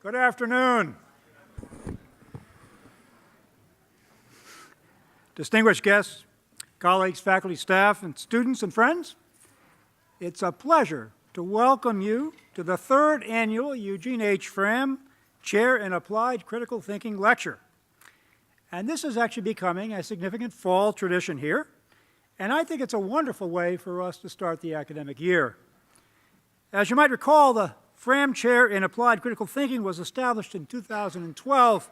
Good afternoon. Distinguished guests, colleagues, faculty, staff, and students and friends, it's a pleasure to welcome you to the third annual Eugene H. Fram Chair in Applied Critical Thinking Lecture. And this is actually becoming a significant fall tradition here, and I think it's a wonderful way for us to start the academic year. As you might recall, the Fram Chair in Applied Critical Thinking was established in 2012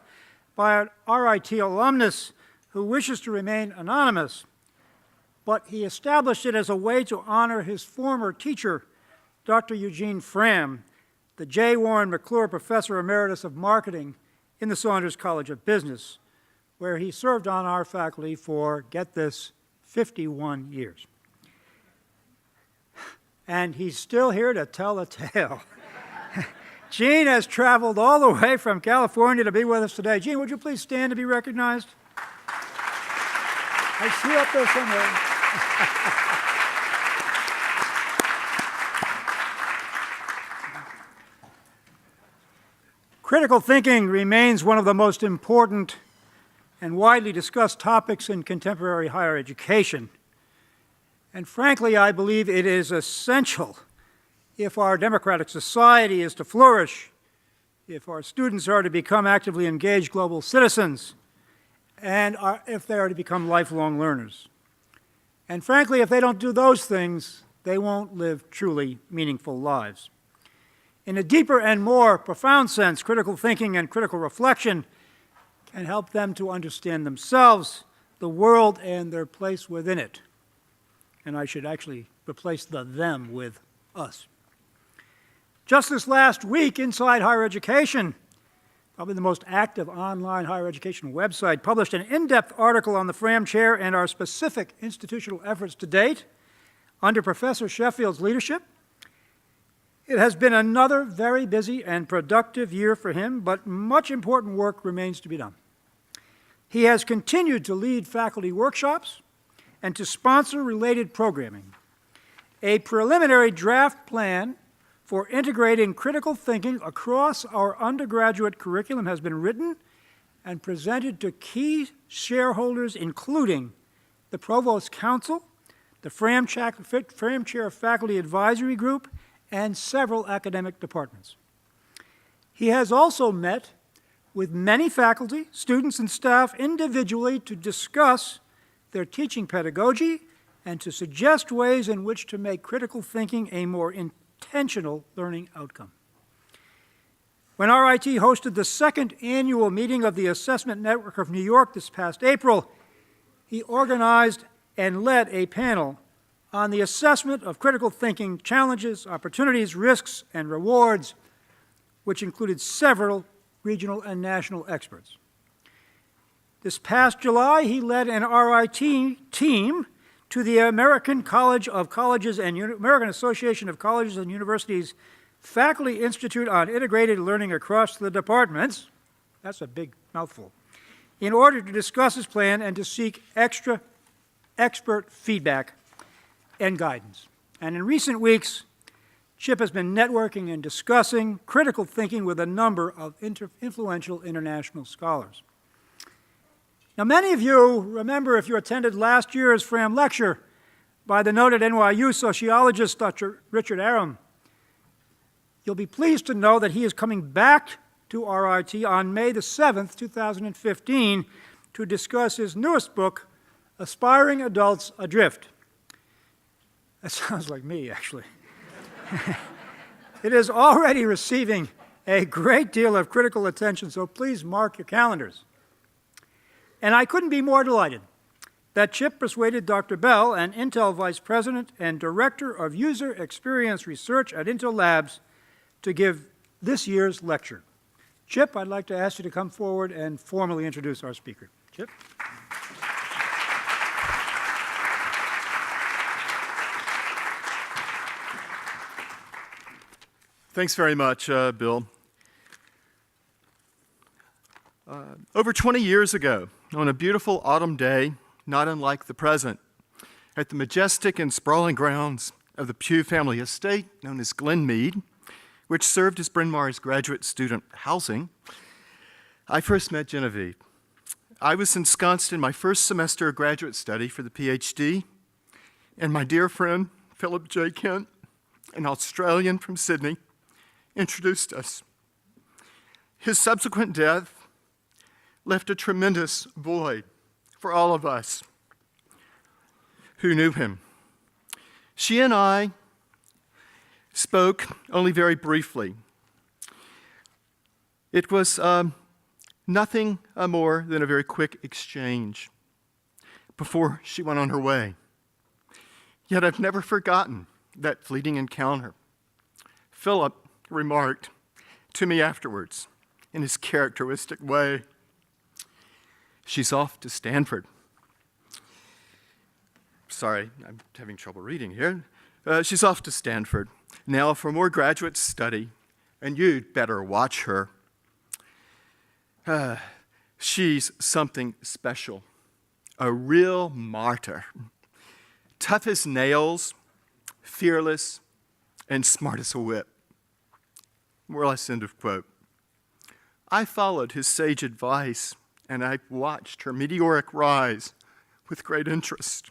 by an RIT alumnus who wishes to remain anonymous, but he established it as a way to honor his former teacher, Dr. Eugene Fram, the J. Warren McClure Professor Emeritus of Marketing in the Saunders College of Business, where he served on our faculty for, get this, 51 years. And he's still here to tell the tale. Gene has traveled all the way from California to be with us today. Gene, would you please stand to be recognized? I see you up there somewhere. Critical thinking remains one of the most important and widely discussed topics in contemporary higher education. And frankly, I believe it is essential if our democratic society is to flourish, if our students are to become actively engaged global citizens, and if they are to become lifelong learners. And frankly, if they don't do those things, they won't live truly meaningful lives. In a deeper and more profound sense, critical thinking and critical reflection can help them to understand themselves, the world, and their place within it. And I should actually replace the them with us. Just this last week, Inside Higher Education, probably the most active online higher education website, published an in-depth article on the Fram Chair and our specific institutional efforts to date under Professor Sheffield's leadership. It has been another very busy and productive year for him, but much important work remains to be done. He has continued to lead faculty workshops and to sponsor related programming. A preliminary draft plan for integrating critical thinking across our undergraduate curriculum has been written and presented to key shareholders, including the Provost Council, the Fram Chair Faculty Advisory Group, and several academic departments. He has also met with many faculty, students, and staff individually to discuss their teaching pedagogy and to suggest ways in which to make critical thinking a more intentional learning outcome. When RIT hosted the second annual meeting of the Assessment Network of New York this past April, he organized and led a panel on the assessment of critical thinking challenges, opportunities, risks, and rewards, which included several regional and national experts. This past July, he led an RIT team to the American American Association of Colleges and Universities Faculty Institute on Integrated Learning across the departments, that's a big mouthful, in order to discuss his plan and to seek extra expert feedback and guidance. And in recent weeks, Chip has been networking and discussing critical thinking with a number of influential international scholars. Now, many of you remember, if you attended last year's Fram lecture by the noted NYU sociologist, Dr. Richard Arum, you'll be pleased to know that he is coming back to RIT on May the 7th, 2015, to discuss his newest book, Aspiring Adults Adrift. That sounds like me, actually. It is already receiving a great deal of critical attention, so please mark your calendars. And I couldn't be more delighted that Chip persuaded Dr. Bell, an Intel Vice President and Director of User Experience Research at Intel Labs, to give this year's lecture. Chip, I'd like to ask you to come forward and formally introduce our speaker. Chip? Thanks very much, Bill. Over 20 years ago, on a beautiful autumn day, not unlike the present, at the majestic and sprawling grounds of the Pugh family estate known as Glenmead, which served as Bryn Mawr's graduate student housing, I first met Genevieve. I was ensconced in my first semester of graduate study for the PhD, and my dear friend, Philip J. Kent, an Australian from Sydney, introduced us. His subsequent death left a tremendous void for all of us who knew him. She and I spoke only very briefly. It was nothing more than a very quick exchange before she went on her way. Yet I've never forgotten that fleeting encounter. Philip remarked to me afterwards in his characteristic way, "She's off to Stanford." Sorry, I'm having trouble reading here. She's off to Stanford now for more graduate study, and you'd better watch her. She's something special, a real martyr. Tough as nails, fearless, and smart as a whip. More or less, end of quote. I followed his sage advice, and I watched her meteoric rise with great interest.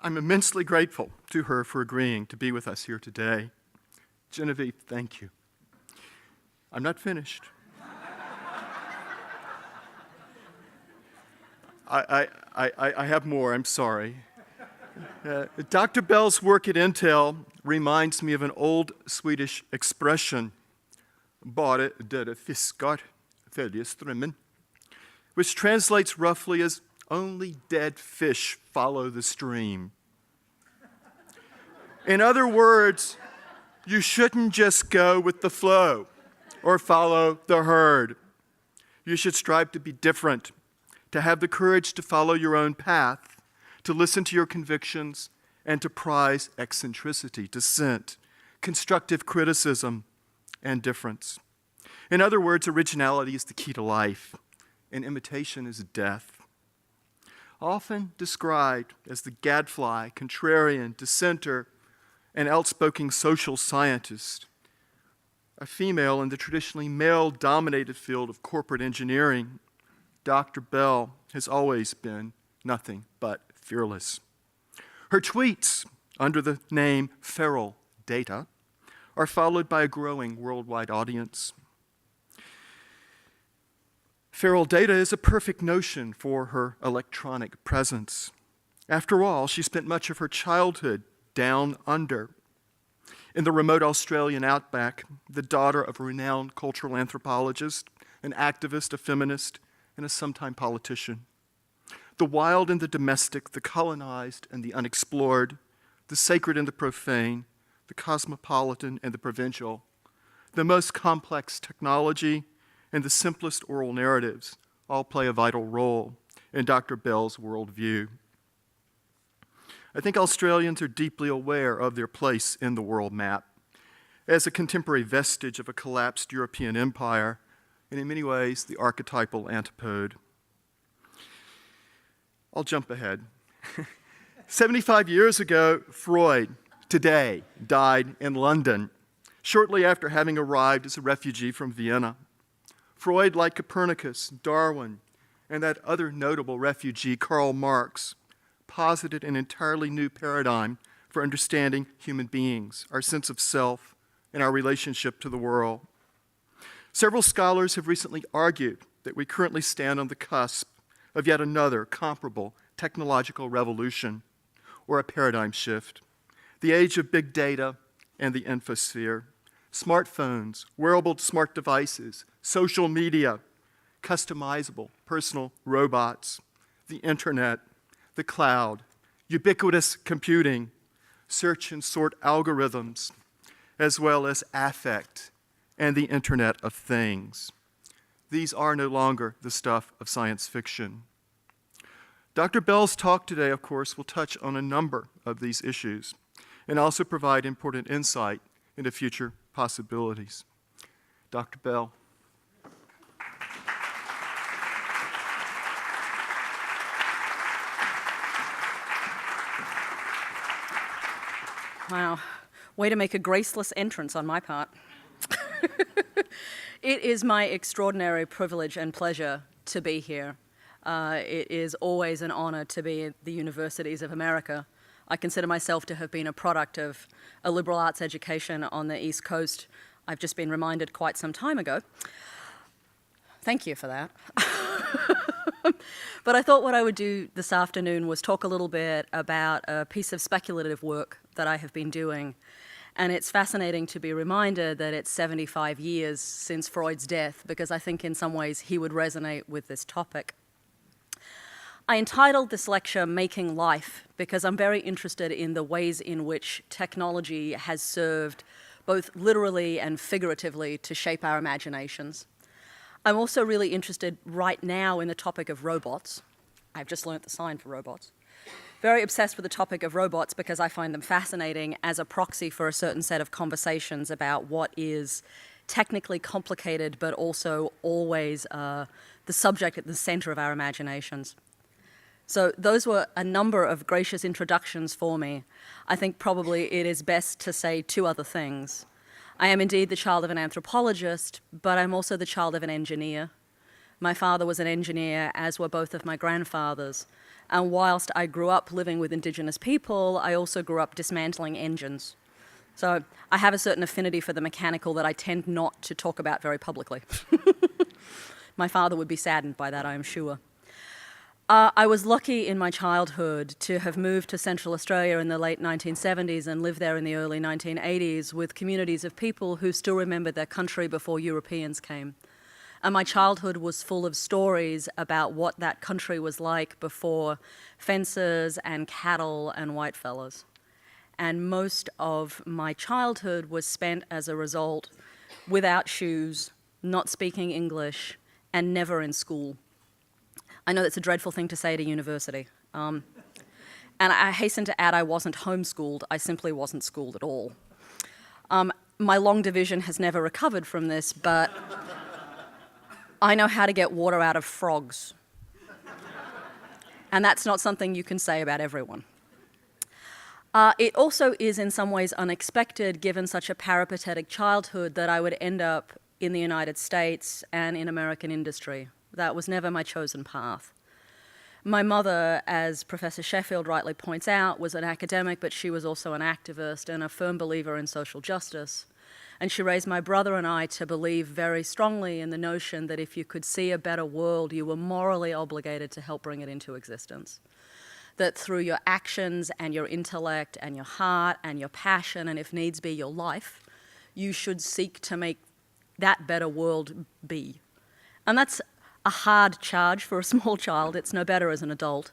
I'm immensely grateful to her for agreeing to be with us here today. Genevieve, thank you. I'm not finished. I have more, I'm sorry. Dr. Bell's work at Intel reminds me of an old Swedish expression, bara döda fiskar följer strömmen, which translates roughly as only dead fish follow the stream. In other words, you shouldn't just go with the flow or follow the herd. You should strive to be different, to have the courage to follow your own path, to listen to your convictions, and to prize eccentricity, dissent, constructive criticism, and difference. In other words, originality is the key to life, and imitation is death. Often described as the gadfly, contrarian, dissenter, and outspoken social scientist, a female in the traditionally male-dominated field of corporate engineering, Dr. Bell has always been nothing but fearless. Her tweets, under the name Feral Data, are followed by a growing worldwide audience. Feral Data is a perfect notion for her electronic presence. After all, she spent much of her childhood down under. In the remote Australian outback, the daughter of a renowned cultural anthropologist, an activist, a feminist, and a sometime politician. The wild and the domestic, the colonized and the unexplored, the sacred and the profane, the cosmopolitan and the provincial, the most complex technology and the simplest oral narratives all play a vital role in Dr. Bell's worldview. I think Australians are deeply aware of their place in the world map as a contemporary vestige of a collapsed European empire, and in many ways, the archetypal antipode. I'll jump ahead. 75 years ago, Freud, today, died in London, shortly after having arrived as a refugee from Vienna. Freud, like Copernicus, Darwin, and that other notable refugee, Karl Marx, posited an entirely new paradigm for understanding human beings, our sense of self, and our relationship to the world. Several scholars have recently argued that we currently stand on the cusp of yet another comparable technological revolution or a paradigm shift. The age of big data and the infosphere, smartphones, wearable smart devices, social media, customizable personal robots, the internet, the cloud, ubiquitous computing, search and sort algorithms, as well as affect and the Internet of Things. These are no longer the stuff of science fiction. Dr. Bell's talk today, of course, will touch on a number of these issues and also provide important insight into future possibilities. Dr. Bell. Wow. Way to make a graceless entrance on my part. It is my extraordinary privilege and pleasure to be here. It is always an honor to be at the universities of America. I consider myself to have been a product of a liberal arts education on the East Coast. I've just been reminded quite some time ago. Thank you for that. But I thought what I would do this afternoon was talk a little bit about a piece of speculative work that I have been doing. And it's fascinating to be reminded that it's 75 years since Freud's death, because I think in some ways he would resonate with this topic. I entitled this lecture Making Life because I'm very interested in the ways in which technology has served both literally and figuratively to shape our imaginations. I'm also really interested right now in the topic of robots. I've just learnt the sign for robots. Very obsessed with the topic of robots because I find them fascinating as a proxy for a certain set of conversations about what is technically complicated but also always the subject at the center of our imaginations. So those were a number of gracious introductions for me. I think probably it is best to say two other things. I am indeed the child of an anthropologist, but I'm also the child of an engineer. My father was an engineer, as were both of my grandfathers. And whilst I grew up living with Indigenous people, I also grew up dismantling engines. So I have a certain affinity for the mechanical that I tend not to talk about very publicly. My father would be saddened by that, I am sure. I was lucky in my childhood to have moved to Central Australia in the late 1970s and lived there in the early 1980s with communities of people who still remembered their country before Europeans came. And my childhood was full of stories about what that country was like before fences and cattle and whitefellas. And most of my childhood was spent as a result without shoes, not speaking English, and never in school. I know that's a dreadful thing to say at a university. And I hasten to add I wasn't homeschooled, I simply wasn't schooled at all. My long division has never recovered from this, but I know how to get water out of frogs. And that's not something you can say about everyone. It also is in some ways unexpected, given such a peripatetic childhood, that I would end up in the United States and in American industry. That was never my chosen path. My mother, as Professor Sheffield rightly points out, was an academic, but she was also an activist and a firm believer in social justice. And she raised my brother and I to believe very strongly in the notion that if you could see a better world, you were morally obligated to help bring it into existence. That through your actions and your intellect and your heart and your passion, and if needs be your life, you should seek to make that better world be. And that's a hard charge for a small child. It's no better as an adult.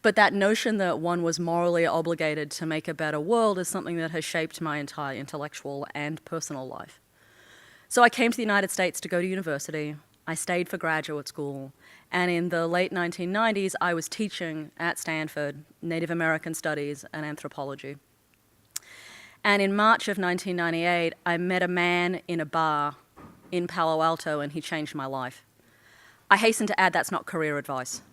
But that notion that one was morally obligated to make a better world is something that has shaped my entire intellectual and personal life. So I came to the United States to go to university. I stayed for graduate school. And in the late 1990s, I was teaching at Stanford Native American Studies and Anthropology. And in March of 1998, I met a man in a bar in Palo Alto, and he changed my life. I hasten to add that's not career advice.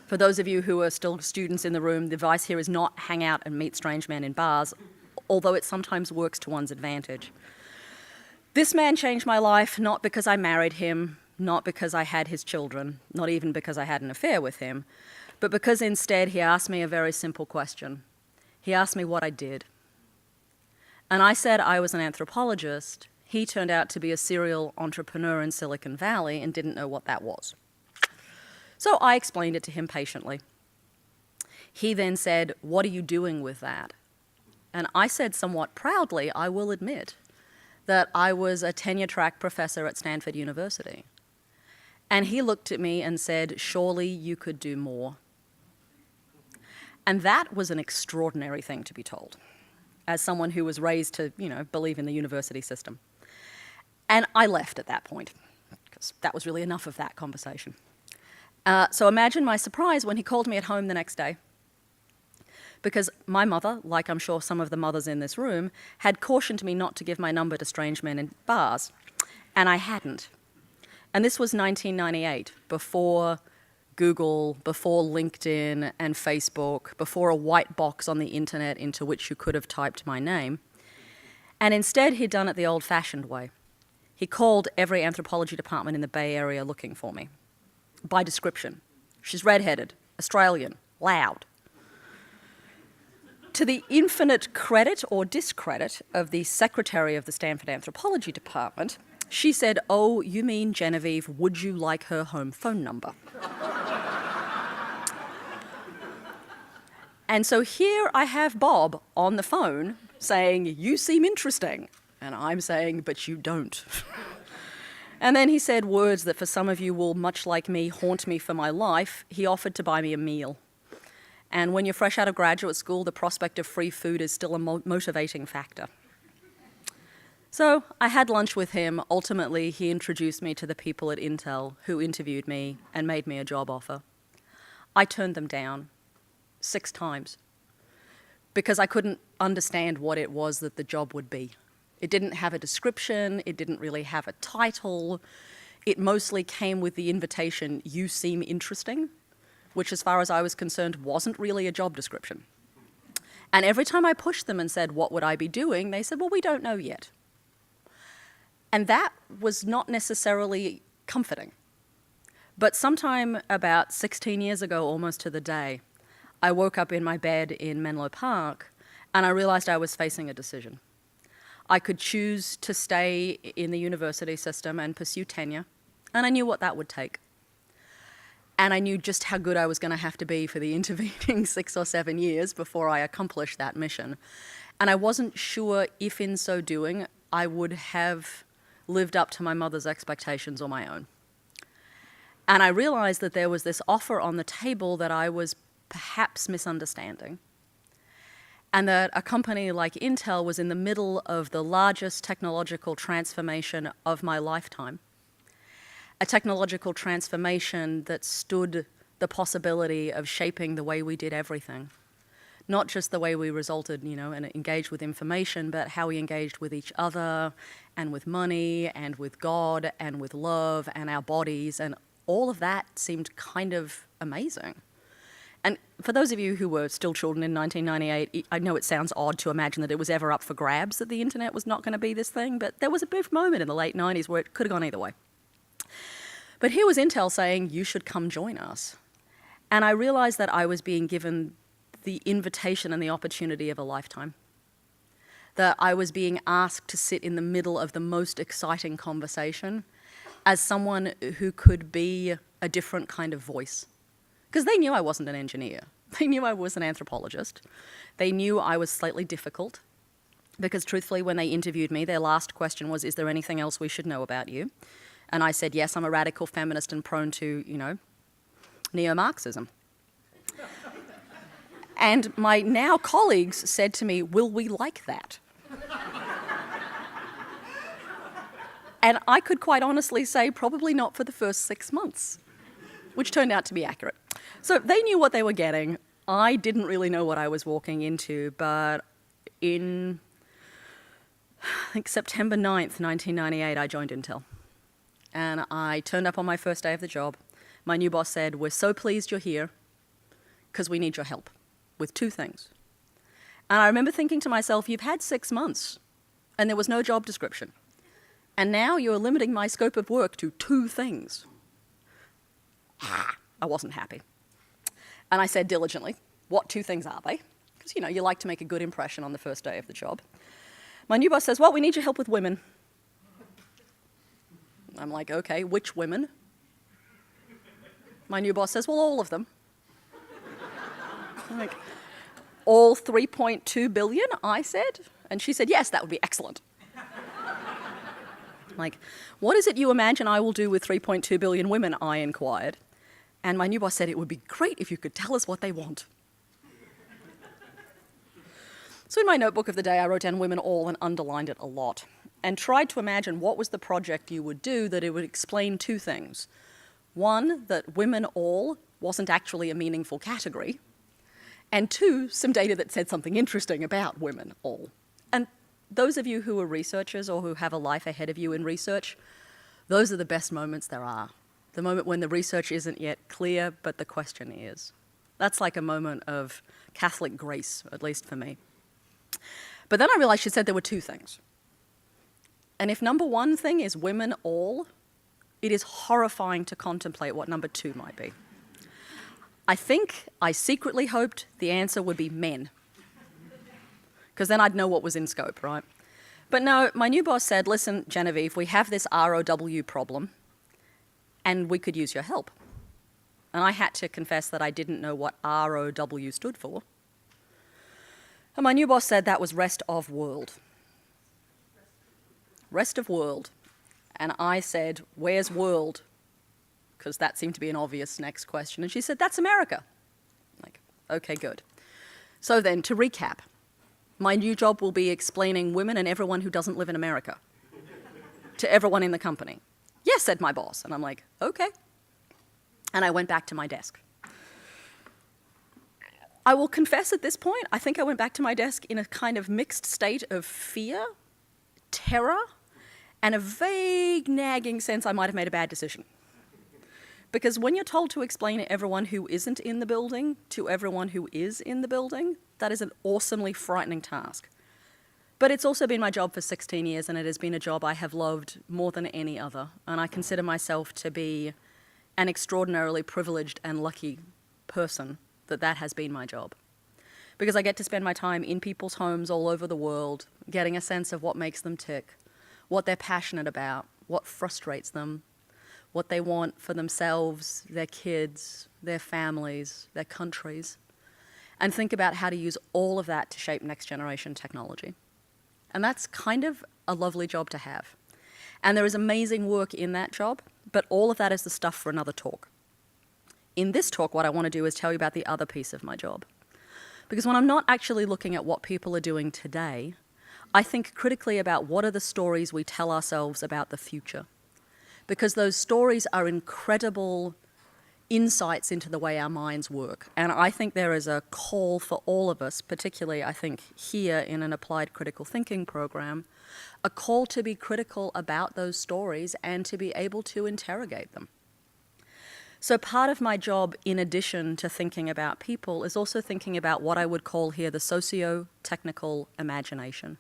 For those of you who are still students in the room, the advice here is not hang out and meet strange men in bars, although it sometimes works to one's advantage. This man changed my life not because I married him, not because I had his children, not even because I had an affair with him, but because instead he asked me a very simple question. He asked me what I did. And I said I was an anthropologist. He turned out to be a serial entrepreneur in Silicon Valley and didn't know what that was. So I explained it to him patiently. He then said, "What are you doing with that?" And I said somewhat proudly, I will admit, that I was a tenure-track professor at Stanford University. And he looked at me and said, "Surely you could do more." And that was an extraordinary thing to be told, as someone who was raised to, believe in the university system. And I left at that point, because that was really enough of that conversation. So imagine my surprise when he called me at home the next day, because my mother, like I'm sure some of the mothers in this room, had cautioned me not to give my number to strange men in bars, and I hadn't. And this was 1998, before Google, before LinkedIn and Facebook, before a white box on the internet into which you could have typed my name. And instead, he'd done it the old-fashioned way. He called every anthropology department in the Bay Area looking for me, by description. She's redheaded, Australian, loud. To the infinite credit or discredit of the secretary of the Stanford Anthropology Department, she said, "Oh, you mean Genevieve, would you like her home phone number?" And so here I have Bob on the phone saying, "You seem interesting." And I'm saying, "But you don't." And then he said words that for some of you will, much like me, haunt me for my life. He offered to buy me a meal. And when you're fresh out of graduate school, the prospect of free food is still a motivating factor. So I had lunch with him. Ultimately, he introduced me to the people at Intel who interviewed me and made me a job offer. I turned them down 6 times because I couldn't understand what it was that the job would be. It didn't have a description. It didn't really have a title. It mostly came with the invitation, "You seem interesting," which, as far as I was concerned, wasn't really a job description. And every time I pushed them and said, "What would I be doing?" they said, "Well, we don't know yet." And that was not necessarily comforting. But sometime about 16 years ago, almost to the day, I woke up in my bed in Menlo Park and I realized I was facing a decision. I could choose to stay in the university system and pursue tenure, and I knew what that would take. And I knew just how good I was going to have to be for the intervening 6 or 7 years before I accomplished that mission. And I wasn't sure if in so doing I would have lived up to my mother's expectations or my own. And I realized that there was this offer on the table that I was perhaps misunderstanding, and that a company like Intel was in the middle of the largest technological transformation of my lifetime. A technological transformation that stood the possibility of shaping the way we did everything. Not just the way we resulted, and engaged with information, but how we engaged with each other, and with money, and with God, and with love, and our bodies, and all of that seemed kind of amazing. And for those of you who were still children in 1998, I know it sounds odd to imagine that it was ever up for grabs that the internet was not going to be this thing, but there was a brief moment in the late 90s where it could have gone either way. But here was Intel saying, "You should come join us." And I realized that I was being given the invitation and the opportunity of a lifetime. That I was being asked to sit in the middle of the most exciting conversation as someone who could be a different kind of voice. Because they knew I wasn't an engineer. They knew I was an anthropologist. They knew I was slightly difficult. Because truthfully, when they interviewed me, their last question was, "Is there anything else we should know about you?" And I said, "Yes, I'm a radical feminist and prone to, neo-Marxism." And my now colleagues said to me, "Will we like that?" And I could quite honestly say probably not for the first 6 months, which turned out to be accurate. So they knew what they were getting. I didn't really know what I was walking into, but in, I think, September 9th, 1998, I joined Intel. And I turned up on my first day of the job. My new boss said, "We're so pleased you're here because we need your help with 2 things. And I remember thinking to myself, you've had 6 months and there was no job description. And now you're limiting my scope of work to 2 things. I wasn't happy. And I said diligently, "What 2 things are they?" Because, you like to make a good impression on the first day of the job. My new boss says, "Well, we need your help with women." I'm like, "Okay, which women?" My new boss says, "Well, all of them." I'm like, "All 3.2 billion, I said. And she said, "Yes, that would be excellent." I'm like, "What is it you imagine I will do with 3.2 billion women?" I inquired. And my new boss said, "It would be great if you could tell us what they want." So in my notebook of the day, I wrote down "women all" and underlined it a lot, and tried to imagine what was the project you would do that it would explain 2 things. One, that women all wasn't actually a meaningful category, and 2, some data that said something interesting about women all. And those of you who are researchers or who have a life ahead of you in research, those are the best moments there are. the moment when the research isn't yet clear, but the question is. That's like a moment of Catholic grace, at least for me. But then I realized she said there were two things. And if number one thing is women all, it is horrifying to contemplate what number two might be. I think I secretly hoped the answer would be men, because then I'd know what was in scope, right? But no, my new boss said, listen, Genevieve, we have this ROW problem, and we could use your help. And I had to confess that I didn't know what ROW stood for. And my new boss said that was rest of world. Rest of world. And I said, where's world? Because that seemed to be an obvious next question. And she said, that's America. Like, okay, good. So then, to recap, my new job will be explaining women and everyone who doesn't live in America to everyone in the company. Yes, said my boss. And I'm like, okay. And I went back to my desk. I will confess at this point, I think I went back to my desk in a kind of mixed state of fear, terror, and a vague nagging sense I might have made a bad decision. Because when you're told to explain to everyone who isn't in the building to everyone who is in the building, that is an awesomely frightening task. But it's also been my job for 16 years, and it has been a job I have loved more than any other. And I consider myself to be an extraordinarily privileged and lucky person that has been my job. Because I get to spend my time in people's homes all over the world, getting a sense of what makes them tick, what they're passionate about, what frustrates them, what they want for themselves, their kids, their families, their countries, and think about how to use all of that to shape next generation technology. And that's kind of a lovely job to have. And there is amazing work in that job, but all of that is the stuff for another talk. In this talk, what I want to do is tell you about the other piece of my job. Because when I'm not actually looking at what people are doing today, I think critically about what are the stories we tell ourselves about the future. Because those stories are incredible insights into the way our minds work. And I think there is a call for all of us, particularly I think here in an applied critical thinking program, a call to be critical about those stories and to be able to interrogate them. So part of my job, in addition to thinking about people, is also thinking about what I would call here the socio-technical imagination.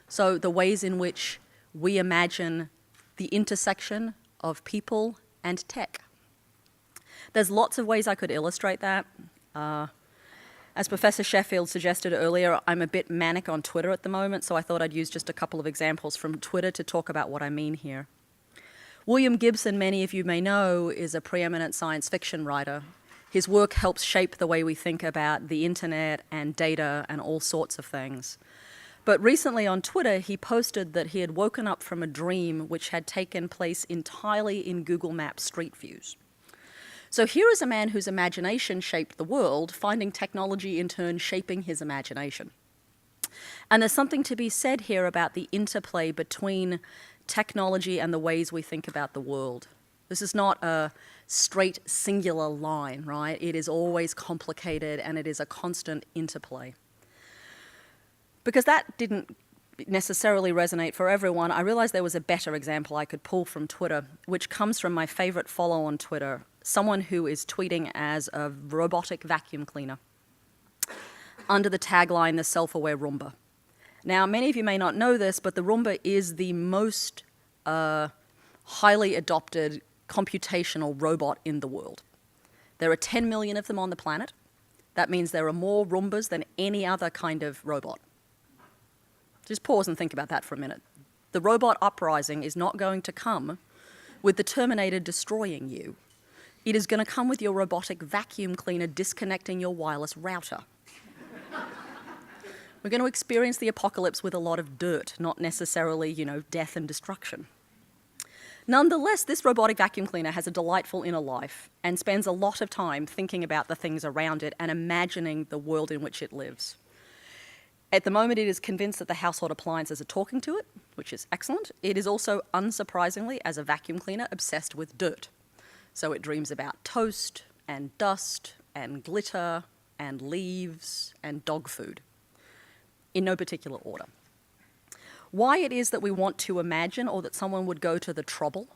So the ways in which we imagine the intersection of people and tech. There's lots of ways I could illustrate that. As Professor Sheffield suggested earlier, I'm a bit manic on Twitter at the moment, so I thought I'd use just a couple of examples from Twitter to talk about what I mean here. William Gibson, many of you may know, is a preeminent science fiction writer. His work helps shape the way we think about the internet and data and all sorts of things. But recently on Twitter, he posted that he had woken up from a dream which had taken place entirely in Google Maps Street Views. So here is a man whose imagination shaped the world, finding technology in turn shaping his imagination. And there's something to be said here about the interplay between technology and the ways we think about the world. This is not a straight singular line, right? It is always complicated and it is a constant interplay. Because that didn't necessarily resonate for everyone, I realized there was a better example I could pull from Twitter, which comes from my favorite follow on Twitter, someone who is tweeting as a robotic vacuum cleaner under the tagline, the self-aware Roomba. Now, many of you may not know this, but the Roomba is the most highly adopted computational robot in the world. There are 10 million of them on the planet. That means there are more Roombas than any other kind of robot. Just pause and think about that for a minute. The robot uprising is not going to come with the Terminator destroying you. It is going to come with your robotic vacuum cleaner disconnecting your wireless router. We're going to experience the apocalypse with a lot of dirt, not necessarily, death and destruction. Nonetheless, this robotic vacuum cleaner has a delightful inner life and spends a lot of time thinking about the things around it and imagining the world in which it lives. At the moment, it is convinced that the household appliances are talking to it, which is excellent. It is also, unsurprisingly, as a vacuum cleaner, obsessed with dirt. So it dreams about toast and dust and glitter and leaves and dog food, in no particular order. Why it is that we want to imagine or that someone would go to the trouble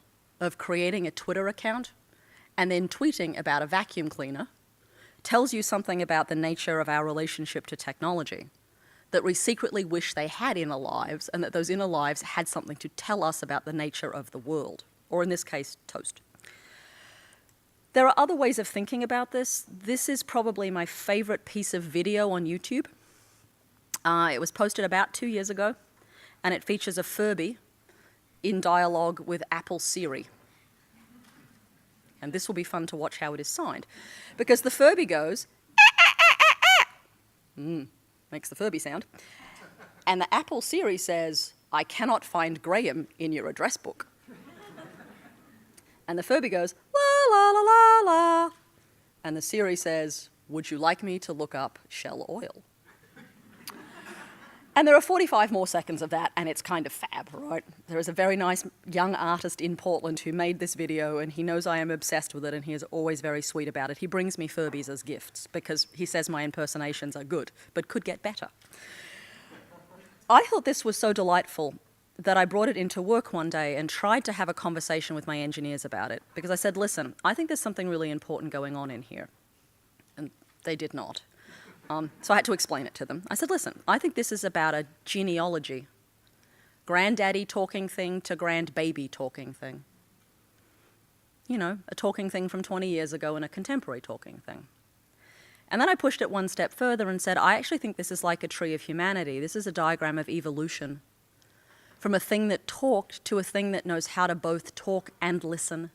of creating a Twitter account and then tweeting about a vacuum cleaner tells you something about the nature of our relationship to technology that we secretly wish they had inner lives, and that those inner lives had something to tell us about the nature of the world, or in this case, toast. There are other ways of thinking about this. This is probably my favorite piece of video on YouTube. It was posted about 2 years ago, and it features a Furby in dialogue with Apple Siri. And this will be fun to watch how it is signed, because the Furby goes, makes the Furby sound, and the Apple Siri says, "I cannot find Graham in your address book." And the Furby goes, "La la la la la," and the Siri says, "Would you like me to look up Shell Oil?" And there are 45 more seconds of that, and it's kind of fab, right? There is a very nice young artist in Portland who made this video, and he knows I am obsessed with it, and he is always very sweet about it. He brings me Furbies as gifts because he says my impersonations are good, but could get better. I thought this was so delightful that I brought it into work one day and tried to have a conversation with my engineers about it, because I said, listen, I think there's something really important going on in here. And they did not. So I had to explain it to them. I said, listen, I think this is about a genealogy. Granddaddy talking thing to grandbaby talking thing. You know, a talking thing from 20 years ago and a contemporary talking thing. And then I pushed it one step further and said, I actually think this is like a tree of humanity. This is a diagram of evolution. From a thing that talked to a thing that knows how to both talk and listen.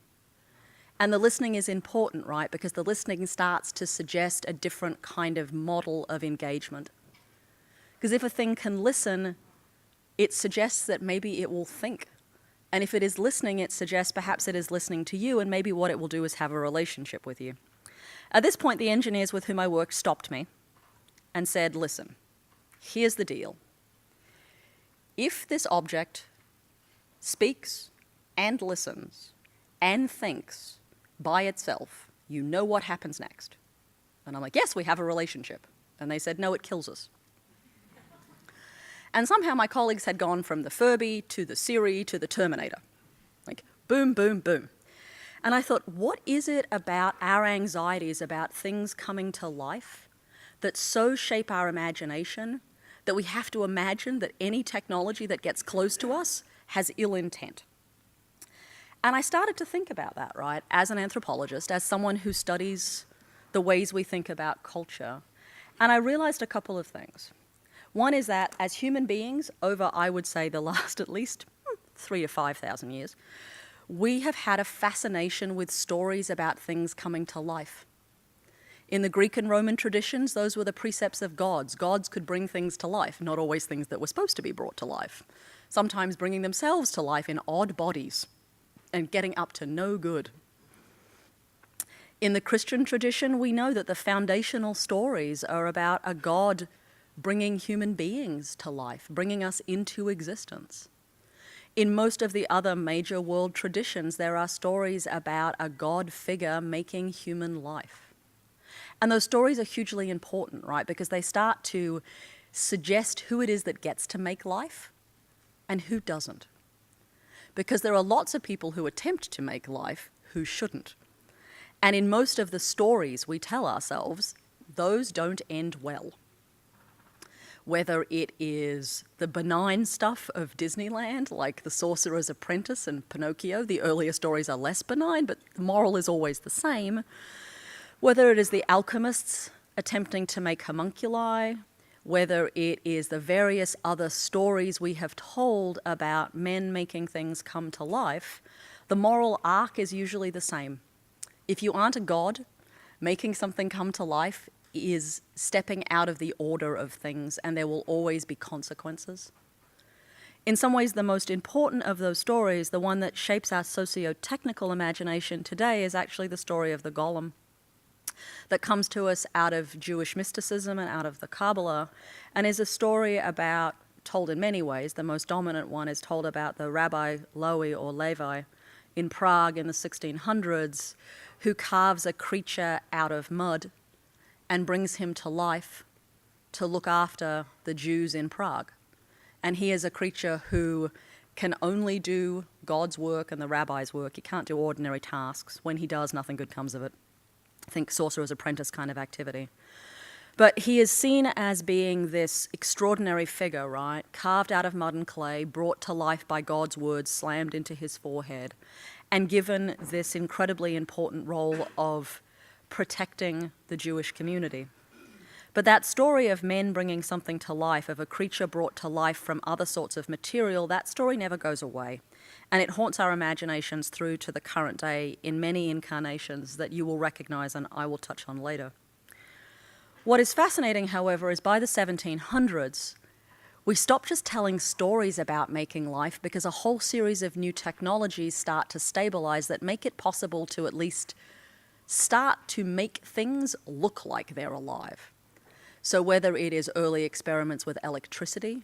And the listening is important, right? Because the listening starts to suggest a different kind of model of engagement. Because if a thing can listen, it suggests that maybe it will think. And if it is listening, it suggests perhaps it is listening to you, and maybe what it will do is have a relationship with you. At this point, the engineers with whom I worked stopped me and said, listen, here's the deal. If this object speaks and listens and thinks by itself, you know what happens next. And I'm like, yes, we have a relationship. And they said, no, it kills us. And somehow my colleagues had gone from the Furby to the Siri to the Terminator. Like, boom, boom, boom. And I thought, what is it about our anxieties about things coming to life that so shape our imagination that we have to imagine that any technology that gets close to us has ill intent? And I started to think about that, right, as an anthropologist, as someone who studies the ways we think about culture. And I realized a couple of things. One is that as human beings, over, I would say, the last at least 3,000 to 5,000 years, we have had a fascination with stories about things coming to life. In the Greek and Roman traditions, those were the precepts of gods. Gods could bring things to life, not always things that were supposed to be brought to life. Sometimes bringing themselves to life in odd bodies and getting up to no good. In the Christian tradition, we know that the foundational stories are about a God bringing human beings to life, bringing us into existence. In most of the other major world traditions, there are stories about a God figure making human life. And those stories are hugely important, right? Because they start to suggest who it is that gets to make life and who doesn't. Because there are lots of people who attempt to make life who shouldn't. And in most of the stories we tell ourselves, those don't end well. Whether it is the benign stuff of Disneyland, like The Sorcerer's Apprentice and Pinocchio, the earlier stories are less benign, but the moral is always the same. Whether it is the alchemists attempting to make homunculi, whether it is the various other stories we have told about men making things come to life, the moral arc is usually the same. If you aren't a god, making something come to life is stepping out of the order of things, and there will always be consequences. In some ways, the most important of those stories, the one that shapes our socio-technical imagination today, is actually the story of the golem that comes to us out of Jewish mysticism and out of the Kabbalah, and is a story about, told in many ways, the most dominant one is told about the Rabbi Lewi or Levi in Prague in the 1600s, who carves a creature out of mud and brings him to life to look after the Jews in Prague. And he is a creature who can only do God's work and the rabbi's work. He can't do ordinary tasks. When he does, nothing good comes of it. Think Sorcerer's Apprentice kind of activity. But he is seen as being this extraordinary figure, right? Carved out of mud and clay, brought to life by God's words slammed into his forehead, and given this incredibly important role of protecting the Jewish community. But that story of men bringing something to life, of a creature brought to life from other sorts of material, that story never goes away. And it haunts our imaginations through to the current day in many incarnations that you will recognize and I will touch on later. What is fascinating, however, is by the 1700s, we stop just telling stories about making life because a whole series of new technologies start to stabilize that make it possible to at least start to make things look like they're alive. So whether it is early experiments with electricity,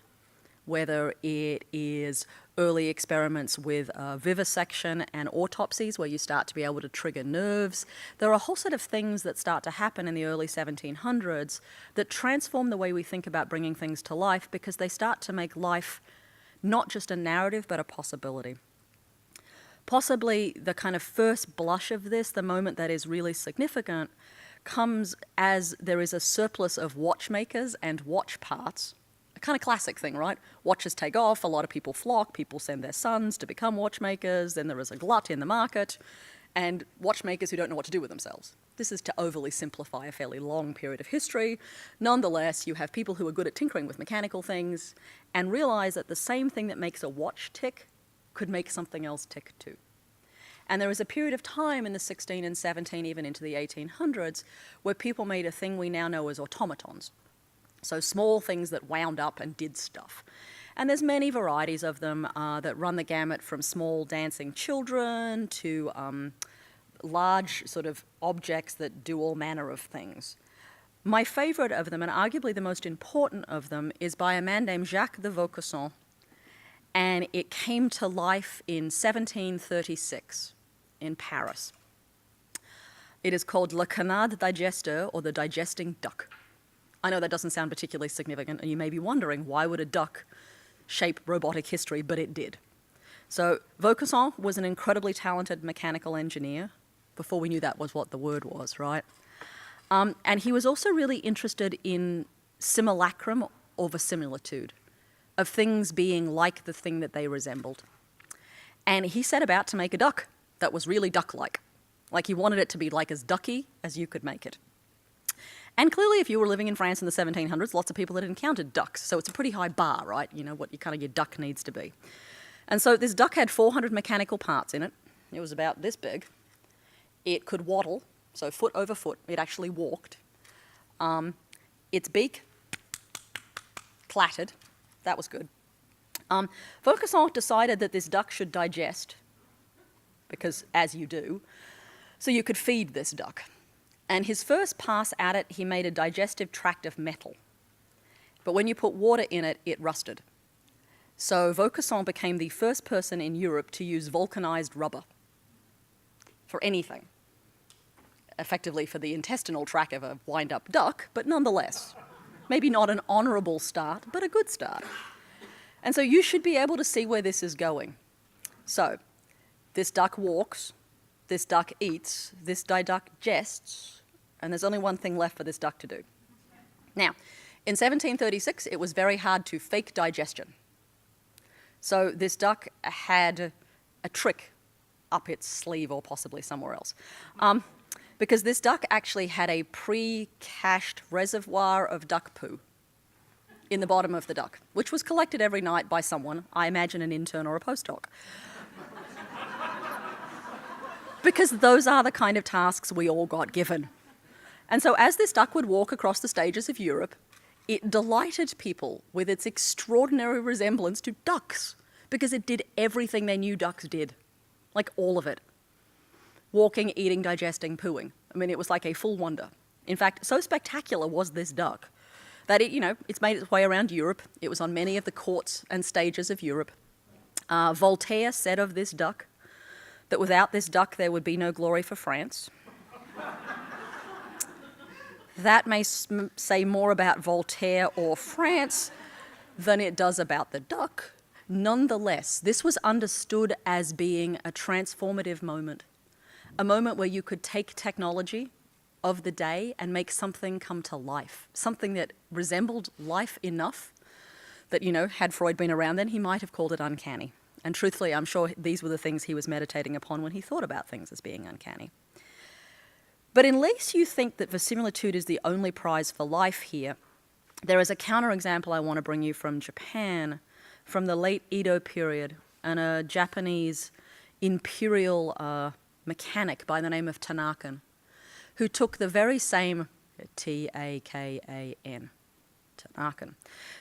whether it is early experiments with vivisection and autopsies where you start to be able to trigger nerves, there are a whole set of things that start to happen in the early 1700s that transform the way we think about bringing things to life because they start to make life not just a narrative but a possibility. Possibly the kind of first blush of this, the moment that is really significant, comes as there is a surplus of watchmakers and watch parts. A kind of classic thing, right? Watches take off, a lot of people flock, people send their sons to become watchmakers, then there is a glut in the market, and watchmakers who don't know what to do with themselves. This is to overly simplify a fairly long period of history. Nonetheless, you have people who are good at tinkering with mechanical things and realize that the same thing that makes a watch tick could make something else tick too. And there was a period of time in the 16 and 17, even into the 1800s, where people made a thing we now know as automatons. So small things that wound up and did stuff. And there's many varieties of them that run the gamut from small dancing children to large sort of objects that do all manner of things. My favorite of them, and arguably the most important of them, is by a man named Jacques de Vaucanson. And it came to life in 1736 in Paris. It is called Le Canard Digesteur, or the digesting duck. I know that doesn't sound particularly significant, and you may be wondering, why would a duck shape robotic history? But it did. So Vaucanson was an incredibly talented mechanical engineer, before we knew that was what the word was, right? And he was also really interested in simulacrum or verisimilitude, of things being like the thing that they resembled. And he set about to make a duck that was really duck-like. Like he wanted it to be like as ducky as you could make it. And clearly, if you were living in France in the 1700s, lots of people had encountered ducks. So it's a pretty high bar, right? You know, what your duck needs to be. And so this duck had 400 mechanical parts in it. It was about this big. It could waddle, so foot over foot. It actually walked. Its beak clattered. That was good. Vaucanson decided that this duck should digest, because as you do, so you could feed this duck. And his first pass at it, he made a digestive tract of metal. But when you put water in it, it rusted. So Vaucanson became the first person in Europe to use vulcanized rubber for anything. Effectively for the intestinal tract of a wind-up duck, but nonetheless. Maybe not an honorable start, but a good start. And so you should be able to see where this is going. So, this duck walks, this duck eats, this duck digests, and there's only one thing left for this duck to do. Now, in 1736, it was very hard to fake digestion. So this duck had a trick up its sleeve or possibly somewhere else. Because this duck actually had a pre-cached reservoir of duck poo in the bottom of the duck, which was collected every night by someone, I imagine an intern or a postdoc. Because those are the kind of tasks we all got given. And so as this duck would walk across the stages of Europe, it delighted people with its extraordinary resemblance to ducks, because it did everything they knew ducks did, like all of it. Walking, eating, digesting, pooing. I mean, it was like a full wonder. In fact, so spectacular was this duck that it's made its way around Europe. It was on many of the courts and stages of Europe. Voltaire said of this duck that without this duck there would be no glory for France. That may say more about Voltaire or France than it does about the duck. nonetheless, this was understood as being a transformative moment, a moment where you could take technology of the day and make something come to life, something that resembled life enough that, you know, had Freud been around then, he might have called it uncanny. And truthfully, I'm sure these were the things he was meditating upon when he thought about things as being uncanny. But unless you think that verisimilitude is the only prize for life here, there is a counterexample I want to bring you from Japan, from the late Edo period, and a Japanese imperial mechanic by the name of Tanakan, who took the very same, T-A-K-A-N, Tanakan,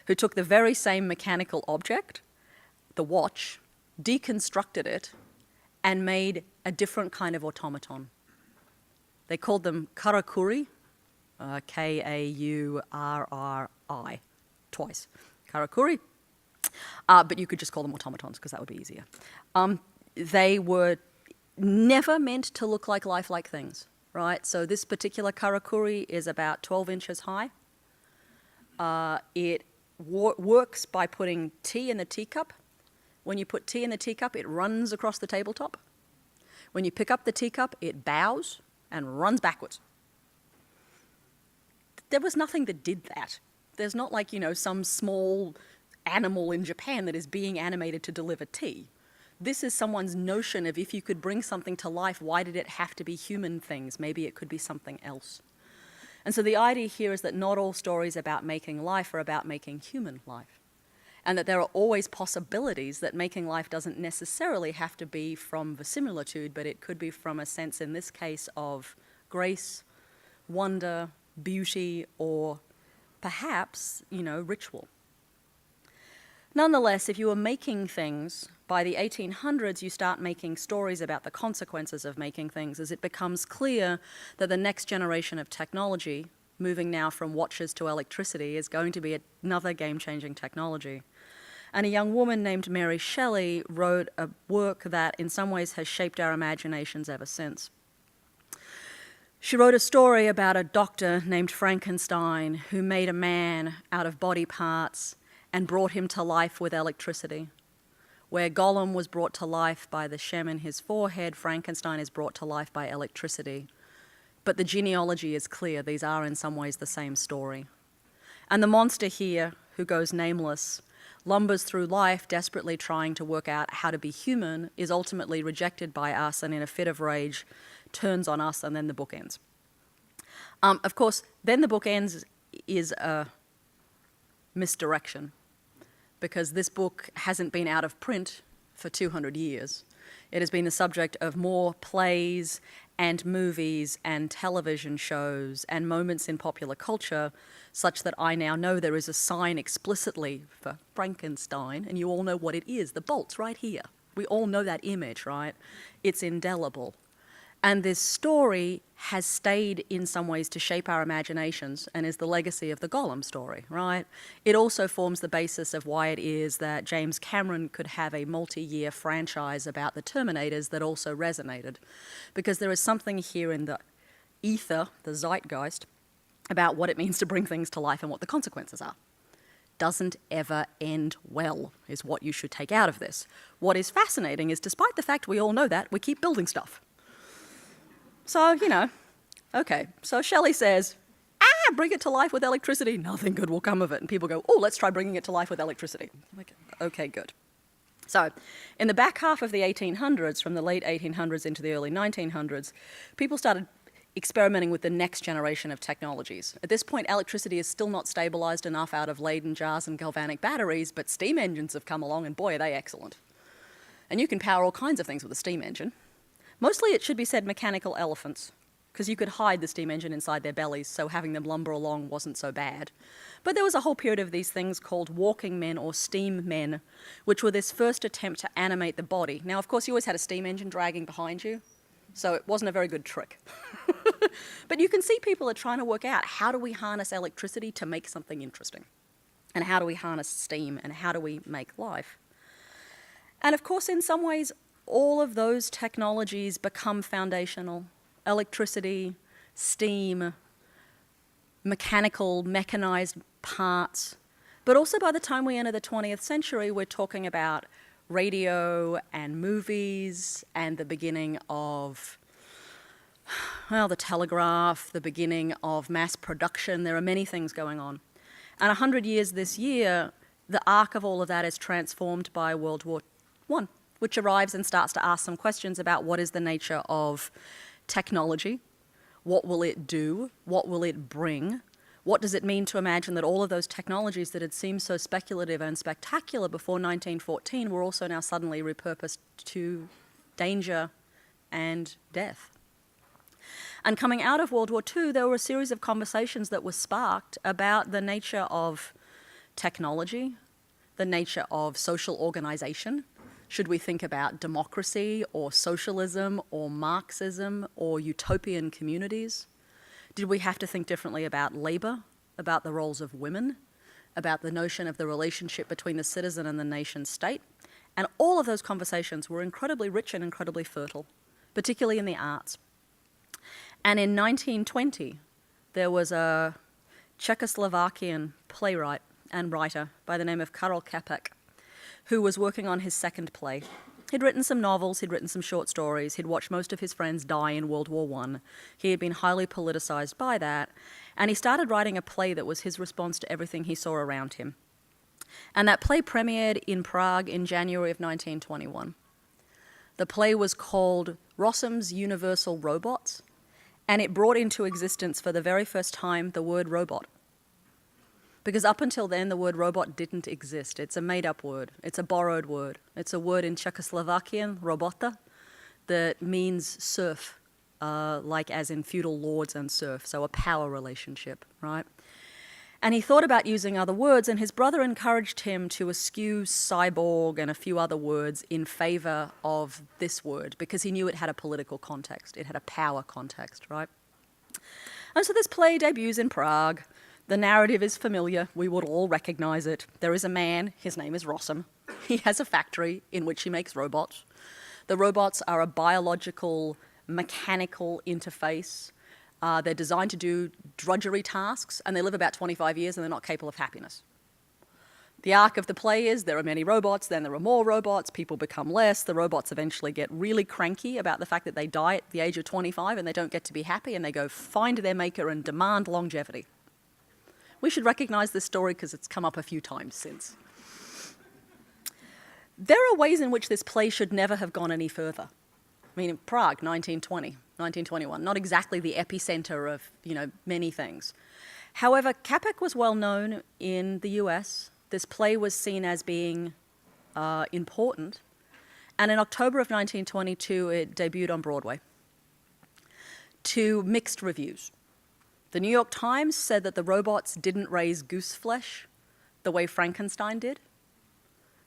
who took the very same mechanical object, the watch, deconstructed it, and made a different kind of automaton. They called them karakuri, K-A-U-R-R-I, twice. Karakuri. But you could just call them automatons because that would be easier. They were never meant to look like lifelike things, right? So this particular karakuri is about 12 inches high. It works by putting tea in the teacup. When you put tea in the teacup, it runs across the tabletop. When you pick up the teacup, it bows and runs backwards. There was nothing that did that. There's not like, you know, some small animal in Japan that is being animated to deliver tea. This is someone's notion of if you could bring something to life, why did it have to be human things? Maybe it could be something else. And so the idea here is that not all stories about making life are about making human life. And that there are always possibilities that making life doesn't necessarily have to be from verisimilitude, but it could be from a sense, in this case, of grace, wonder, beauty, or perhaps, you know, ritual. Nonetheless, if you were making things, by the 1800s you start making stories about the consequences of making things as it becomes clear that the next generation of technology, moving now from watches to electricity, is going to be another game-changing technology. And a young woman named Mary Shelley wrote a work that in some ways has shaped our imaginations ever since. She wrote a story about a doctor named Frankenstein who made a man out of body parts and brought him to life with electricity. Where Gollum was brought to life by the shem in his forehead, Frankenstein is brought to life by electricity. But the genealogy is clear. These are in some ways the same story. And the monster here, who goes nameless, lumbers through life desperately trying to work out how to be human, is ultimately rejected by us and in a fit of rage turns on us, and then the book ends. Of course, then the book ends is a misdirection, because this book hasn't been out of print for 200 years. It has been the subject of more plays and movies and television shows and moments in popular culture, such that I now know there is a sign explicitly for Frankenstein, and you all know what it is. The bolt's right here. We all know that image, right? It's indelible. And this story has stayed in some ways to shape our imaginations and is the legacy of the Gollum story, right? It also forms the basis of why it is that James Cameron could have a multi-year franchise about the Terminators that also resonated. Because there is something here in the ether, the zeitgeist, about what it means to bring things to life and what the consequences are. Doesn't ever end well, is what you should take out of this. What is fascinating is, despite the fact we all know that, we keep building stuff. So, you know, okay, so Shelley says, bring it to life with electricity, nothing good will come of it. And people go, oh, let's try bringing it to life with electricity. I'm like, okay, good. So, in the back half of the 1800s, from the late 1800s into the early 1900s, people started experimenting with the next generation of technologies. At this point, electricity is still not stabilized enough out of Leyden jars and galvanic batteries, but steam engines have come along, and boy, are they excellent. And you can power all kinds of things with a steam engine. Mostly, it should be said, mechanical elephants, because you could hide the steam engine inside their bellies, so having them lumber along wasn't so bad. But there was a whole period of these things called walking men or steam men, which were this first attempt to animate the body. Now, of course, you always had a steam engine dragging behind you, so it wasn't a very good trick. But you can see people are trying to work out, how do we harness electricity to make something interesting? And how do we harness steam? And how do we make life? And of course, in some ways, all of those technologies become foundational. Electricity, steam, mechanical, mechanized parts. But also by the time we enter the 20th century, we're talking about radio and movies and the beginning of, well, the telegraph, the beginning of mass production. There are many things going on. And 100 years this year, the arc of all of that is transformed by World War I, which arrives and starts to ask some questions about what is the nature of technology, what will it do, what will it bring, what does it mean to imagine that all of those technologies that had seemed so speculative and spectacular before 1914 were also now suddenly repurposed to danger and death. And coming out of World War II, there were a series of conversations that were sparked about the nature of technology, the nature of social organization. Should we think about democracy or socialism or Marxism or utopian communities? Did we have to think differently about labor, about the roles of women, about the notion of the relationship between the citizen and the nation state? And all of those conversations were incredibly rich and incredibly fertile, particularly in the arts. And in 1920, there was a Czechoslovakian playwright and writer by the name of Karel Čapek, who was working on his second play. He'd written some novels, he'd written some short stories, he'd watched most of his friends die in World War I. He had been highly politicized by that, and he started writing a play that was his response to everything he saw around him. And that play premiered in Prague in January of 1921. The play was called Rossum's Universal Robots, and it brought into existence for the very first time the word robot. Because up until then, the word robot didn't exist. It's a made-up word. It's a borrowed word. It's a word in Czechoslovakian, robota, that means serf, like as in feudal lords and serf, so a power relationship, right? And he thought about using other words, and his brother encouraged him to eschew cyborg and a few other words in favor of this word, because he knew it had a political context. It had a power context, right? And so this play debuts in Prague. The narrative is familiar. We would all recognize it. There is a man. His name is Rossum. He has a factory in which he makes robots. The robots are a biological, mechanical interface. They're designed to do drudgery tasks, and they live about 25 years, and they're not capable of happiness. The arc of the play is there are many robots, then there are more robots, people become less, the robots eventually get really cranky about the fact that they die at the age of 25 and they don't get to be happy, and they go find their maker and demand longevity. We should recognize this story because it's come up a few times since. There are ways in which this play should never have gone any further. I mean, in Prague, 1920, 1921, not exactly the epicenter of, many things. However, Čapek was well known in the US. This play was seen as being important. And in October of 1922, it debuted on Broadway to mixed reviews. The New York Times said that the robots didn't raise goose flesh the way Frankenstein did.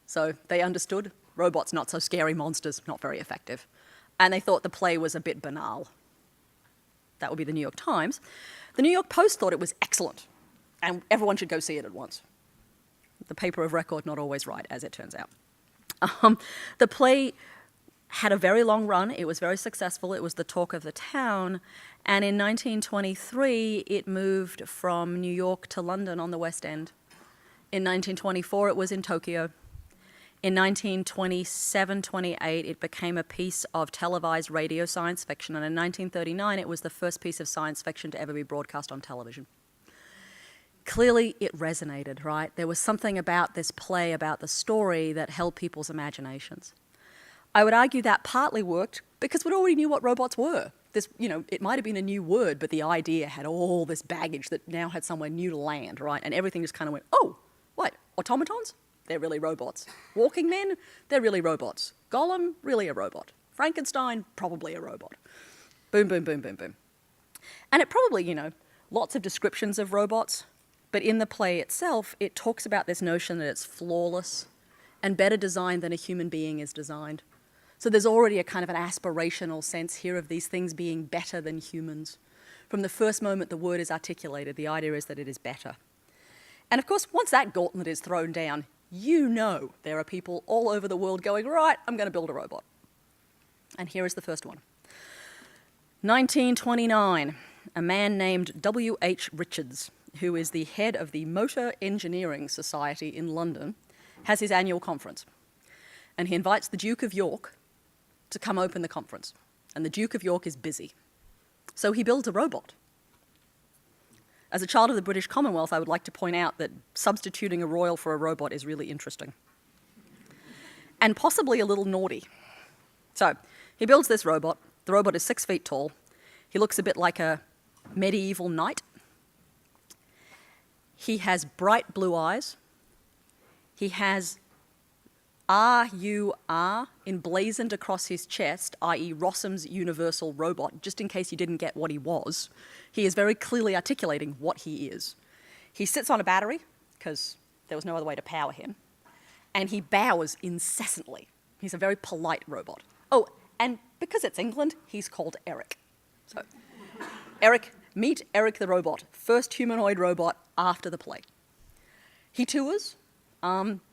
So they understood robots, not so scary monsters, not very effective. And they thought the play was a bit banal. That would be the New York Times. The New York Post thought it was excellent, and everyone should go see it at once. The paper of record not always right, as it turns out. The play had a very long run. It was very successful. It was the talk of the town. And in 1923, it moved from New York to London on the West End. In 1924, it was in Tokyo. In 1927-28, it became a piece of televised radio science fiction. And in 1939, it was the first piece of science fiction to ever be broadcast on television. Clearly, it resonated, right? There was something about this play, about the story, that held people's imaginations. I would argue that partly worked because we already knew what robots were. This, it might have been a new word, but the idea had all this baggage that now had somewhere new to land, right? And everything just kind of went, oh, what, automatons? They're really robots. Walking men? They're really robots. Gollum? Really a robot. Frankenstein? Probably a robot. Boom, boom, boom, boom, boom. And it probably, lots of descriptions of robots, but in the play itself, it talks about this notion that it's flawless and better designed than a human being is designed. So there's already a kind of an aspirational sense here of these things being better than humans. From the first moment the word is articulated, the idea is that it is better. And of course, once that gauntlet is thrown down, there are people all over the world going, right, I'm going to build a robot. And here is the first one. 1929, a man named W.H. Richards who is the head of the Motor Engineering Society in London, has his annual conference. And he invites the Duke of York to come open the conference. And the Duke of York is busy. So he builds a robot. As a child of the British Commonwealth, I would like to point out that substituting a royal for a robot is really interesting. And possibly a little naughty. So he builds this robot. The robot is 6 feet tall. He looks a bit like a medieval knight. He has bright blue eyes. He has RUR emblazoned across his chest, i.e. Rossum's universal robot, just in case you didn't get what he was. He is very clearly articulating what he is. He sits on a battery, because there was no other way to power him, and he bows incessantly. He's a very polite robot. Oh, and because it's England, he's called Eric. So, Eric, meet Eric the robot, first humanoid robot after the plague. He tours.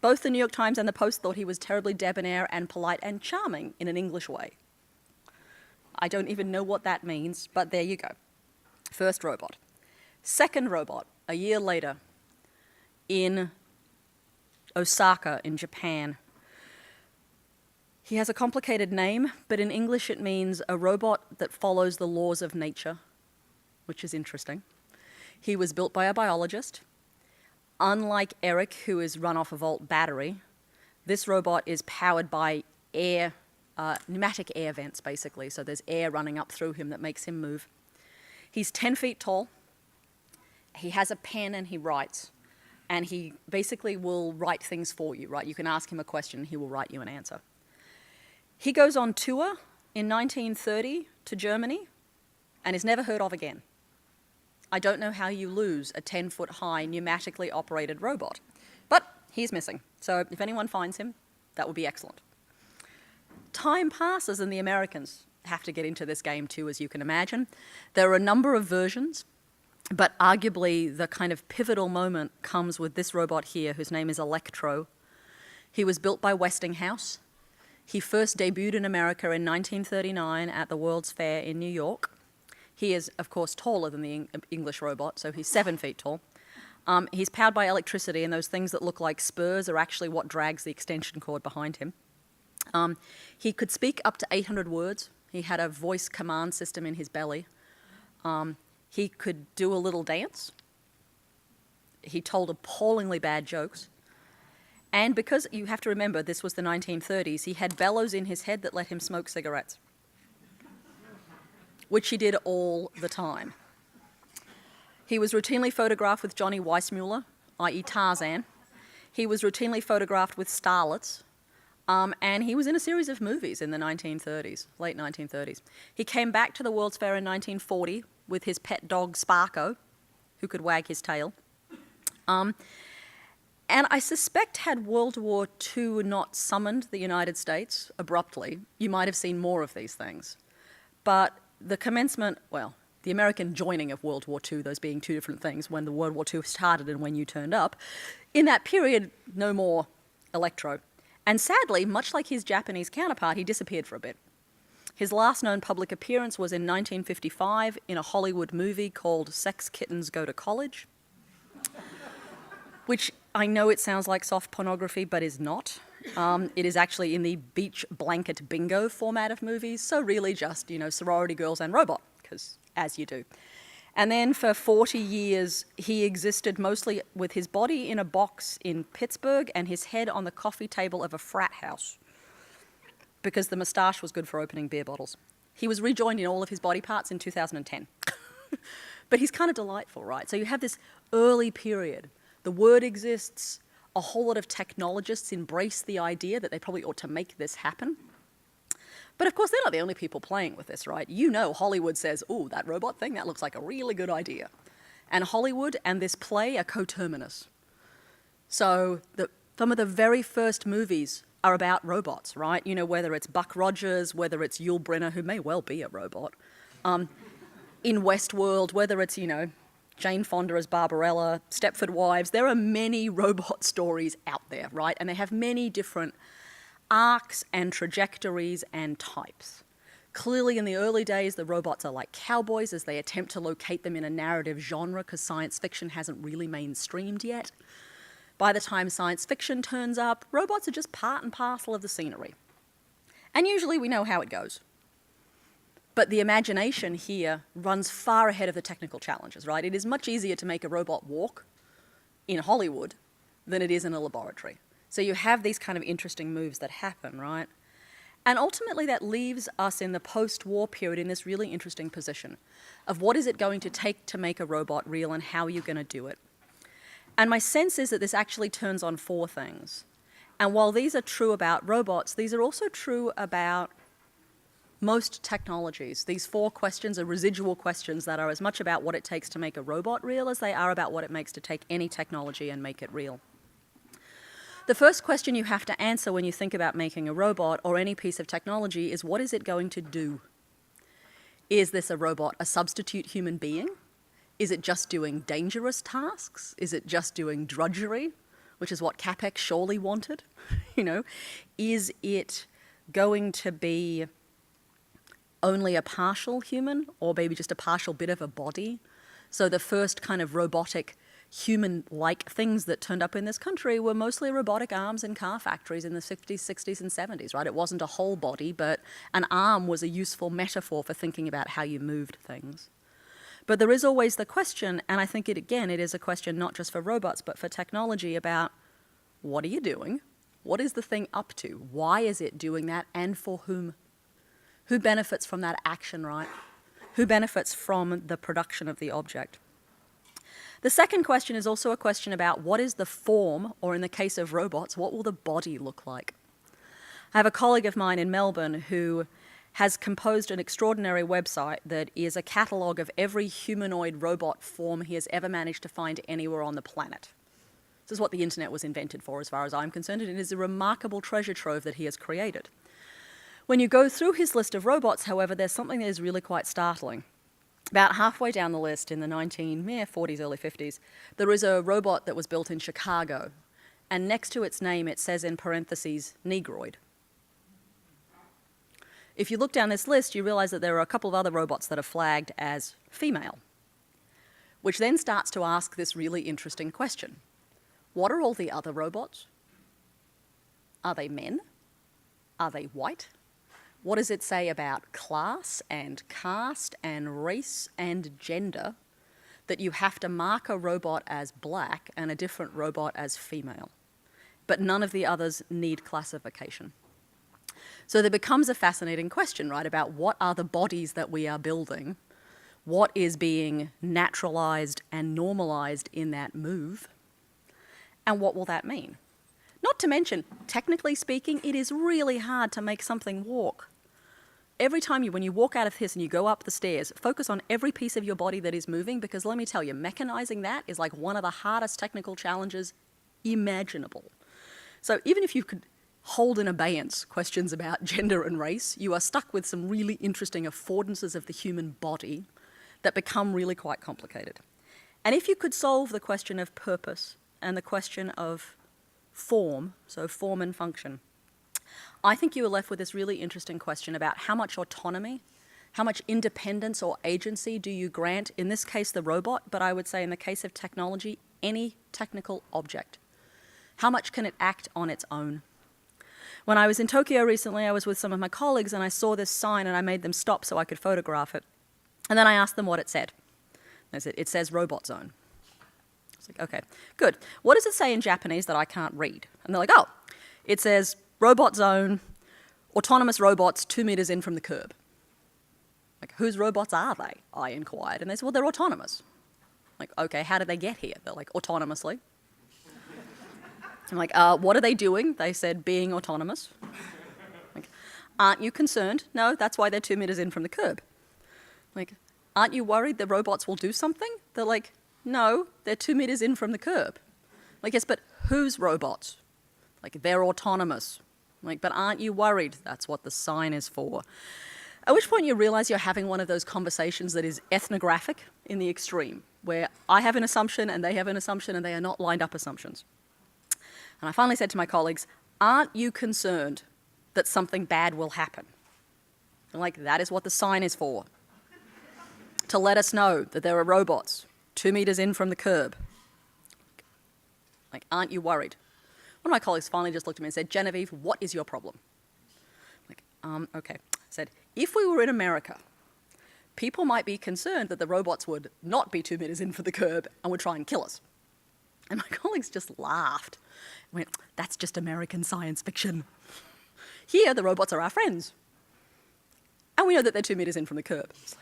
Both the New York Times and the Post thought he was terribly debonair and polite and charming in an English way. I don't even know what that means, but there you go. First robot. Second robot, a year later, in Osaka in Japan. He has a complicated name, but in English it means a robot that follows the laws of nature, which is interesting. He was built by a biologist. Unlike Eric, who is run off a volt battery, this robot is powered by air, pneumatic air vents, basically. So there's air running up through him that makes him move. He's 10 feet tall. He has a pen and he writes. And he basically will write things for you, right? You can ask him a question, he will write you an answer. He goes on tour in 1930 to Germany and is never heard of again. I don't know how you lose a 10-foot-high pneumatically operated robot, but he's missing. So if anyone finds him, that would be excellent. Time passes and the Americans have to get into this game too, as you can imagine. There are a number of versions, but arguably the kind of pivotal moment comes with this robot here, whose name is Electro. He was built by Westinghouse. He first debuted in America in 1939 at the World's Fair in New York. He is, of course, taller than the English robot, so he's 7 feet tall. He's powered by electricity, and those things that look like spurs are actually what drags the extension cord behind him. He could speak up to 800 words. He had a voice command system in his belly. He could do a little dance. He told appallingly bad jokes. And because you have to remember this was the 1930s, he had bellows in his head that let him smoke cigarettes, which he did all the time. He was routinely photographed with Johnny Weissmuller, i.e. Tarzan. He was routinely photographed with starlets. And he was in a series of movies in the 1930s, late 1930s. He came back to the World's Fair in 1940 with his pet dog Sparko, who could wag his tail. And I suspect had World War II not summoned the United States abruptly, you might have seen more of these things. But the commencement, well, the American joining of World War II, those being two different things, when the World War II started and when you turned up, in that period, no more Electro. And sadly, much like his Japanese counterpart, he disappeared for a bit. His last known public appearance was in 1955 in a Hollywood movie called Sex Kittens Go to College, which I know it sounds like soft pornography, but is not. It is actually in the beach blanket bingo format of movies, so really just, sorority girls and robot, because as you do. And then for 40 years, he existed mostly with his body in a box in Pittsburgh and his head on the coffee table of a frat house, because the moustache was good for opening beer bottles. He was rejoined in all of his body parts in 2010. But he's kind of delightful, right? So you have this early period. The word exists. A whole lot of technologists embrace the idea that they probably ought to make this happen. But of course, they're not the only people playing with this, right? Hollywood says, ooh, that robot thing, that looks like a really good idea. And Hollywood and this play are coterminous. So some of the very first movies are about robots, right? Whether it's Buck Rogers, whether it's Yul Brynner, who may well be a robot. In Westworld, whether it's, Jane Fonda as Barbarella, Stepford Wives, there are many robot stories out there, right? And they have many different arcs and trajectories and types. Clearly, in the early days, the robots are like cowboys as they attempt to locate them in a narrative genre because science fiction hasn't really mainstreamed yet. By the time science fiction turns up, robots are just part and parcel of the scenery. And usually we know how it goes. But the imagination here runs far ahead of the technical challenges, right? It is much easier to make a robot walk in Hollywood than it is in a laboratory. So you have these kind of interesting moves that happen, right? And ultimately that leaves us in the post-war period in this really interesting position of what is it going to take to make a robot real and how are you going to do it? And my sense is that this actually turns on four things. And while these are true about robots, these are also true about most technologies. These four questions are residual questions that are as much about what it takes to make a robot real as they are about what it makes to take any technology and make it real. The first question you have to answer when you think about making a robot or any piece of technology is, what is it going to do? Is this a robot a substitute human being? Is it just doing dangerous tasks? Is it just doing drudgery, which is what CapEx surely wanted? Is it going to be only a partial human or maybe just a partial bit of a body? So the first kind of robotic human-like things that turned up in this country were mostly robotic arms in car factories in the 50s, 60s, and 70s, right? It wasn't a whole body, but an arm was a useful metaphor for thinking about how you moved things. But there is always the question, and I think it is a question not just for robots, but for technology about what are you doing? What is the thing up to? Why is it doing that, and for whom? Who benefits from that action, right? Who benefits from the production of the object? The second question is also a question about what is the form, or in the case of robots, what will the body look like? I have a colleague of mine in Melbourne who has composed an extraordinary website that is a catalogue of every humanoid robot form he has ever managed to find anywhere on the planet. This is what the internet was invented for, as far as I'm concerned, and it is a remarkable treasure trove that he has created. When you go through his list of robots, however, there's something that is really quite startling. About halfway down the list in the 1940s, early 50s, there is a robot that was built in Chicago, and next to its name it says in parentheses, Negroid. If you look down this list, you realize that there are a couple of other robots that are flagged as female, which then starts to ask this really interesting question. What are all the other robots? Are they men? Are they white? What does it say about class and caste and race and gender that you have to mark a robot as black and a different robot as female? But none of the others need classification. So there becomes a fascinating question, right, about what are the bodies that we are building, what is being naturalized and normalized in that move, and what will that mean? Not to mention, technically speaking, it is really hard to make something walk. Every time when you walk out of this and you go up the stairs, focus on every piece of your body that is moving, because let me tell you, mechanizing that is like one of the hardest technical challenges imaginable. So even if you could hold in abeyance questions about gender and race, you are stuck with some really interesting affordances of the human body that become really quite complicated. And if you could solve the question of purpose and the question of form, so form and function, I think you are left with this really interesting question about how much autonomy, how much independence or agency do you grant, in this case the robot, but I would say in the case of technology, any technical object. How much can it act on its own? When I was in Tokyo recently, I was with some of my colleagues and I saw this sign and I made them stop so I could photograph it. And then I asked them what it said. They said, it says robot zone. I was like, okay, good. What does it say in Japanese that I can't read? And they're like, oh, it says robot zone, autonomous robots 2 meters in from the curb. Like, whose robots are they? I inquired. And they said, well, they're autonomous. I'm like, okay, how did they get here? They're like, autonomously. I'm like, what are they doing? They said, being autonomous. Like, aren't you concerned? No, that's why they're 2 meters in from the curb. Like, aren't you worried the robots will do something? They're like, no, they're 2 meters in from the curb. Like, yes, but whose robots? Like, they're autonomous. Like, but aren't you worried? That's what the sign is for. At which point you realize you're having one of those conversations that is ethnographic in the extreme, where I have an assumption and they have an assumption and they are not lined up assumptions. And I finally said to my colleagues, aren't you concerned that something bad will happen? And like, that is what the sign is for. To let us know that there are robots 2 meters in from the curb. Like, aren't you worried? One of my colleagues finally just looked at me and said, Genevieve, what is your problem? Like, okay. I said, if we were in America, people might be concerned that the robots would not be 2 meters in from the curb and would try and kill us. And my colleagues just laughed and went, that's just American science fiction. Here, the robots are our friends. And we know that they're 2 meters in from the curb. It's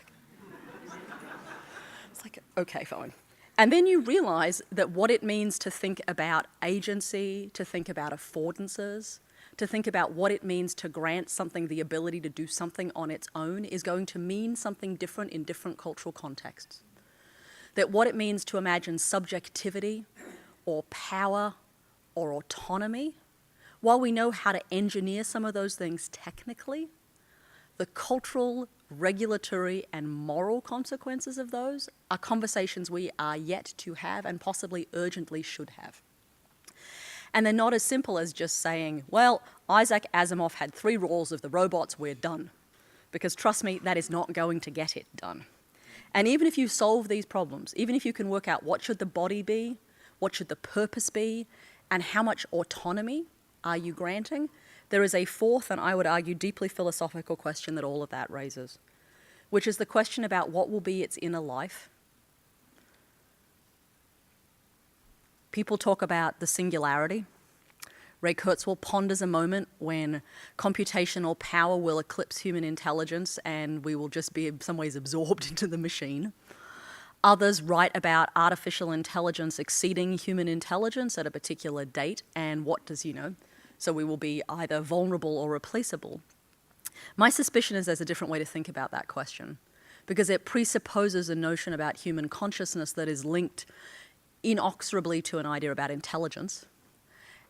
like, okay, fine. And then you realize that what it means to think about agency, to think about affordances, to think about what it means to grant something the ability to do something on its own is going to mean something different in different cultural contexts. That what it means to imagine subjectivity or power or autonomy, while we know how to engineer some of those things technically, the cultural, regulatory, and moral consequences of those are conversations we are yet to have and possibly urgently should have. And they're not as simple as just saying, well, Isaac Asimov had 3 rules of the robots, we're done. Because trust me, that is not going to get it done. And even if you solve these problems, even if you can work out what should the body be, what should the purpose be, and how much autonomy are you granting, there is a fourth, and I would argue deeply philosophical question that all of that raises, which is the question about what will be its inner life. People talk about the singularity. Ray Kurzweil ponders a moment when computational power will eclipse human intelligence and we will just be in some ways absorbed into the machine. Others write about artificial intelligence exceeding human intelligence at a particular date and what does, so we will be either vulnerable or replaceable. My suspicion is there's a different way to think about that question because it presupposes a notion about human consciousness that is linked inexorably to an idea about intelligence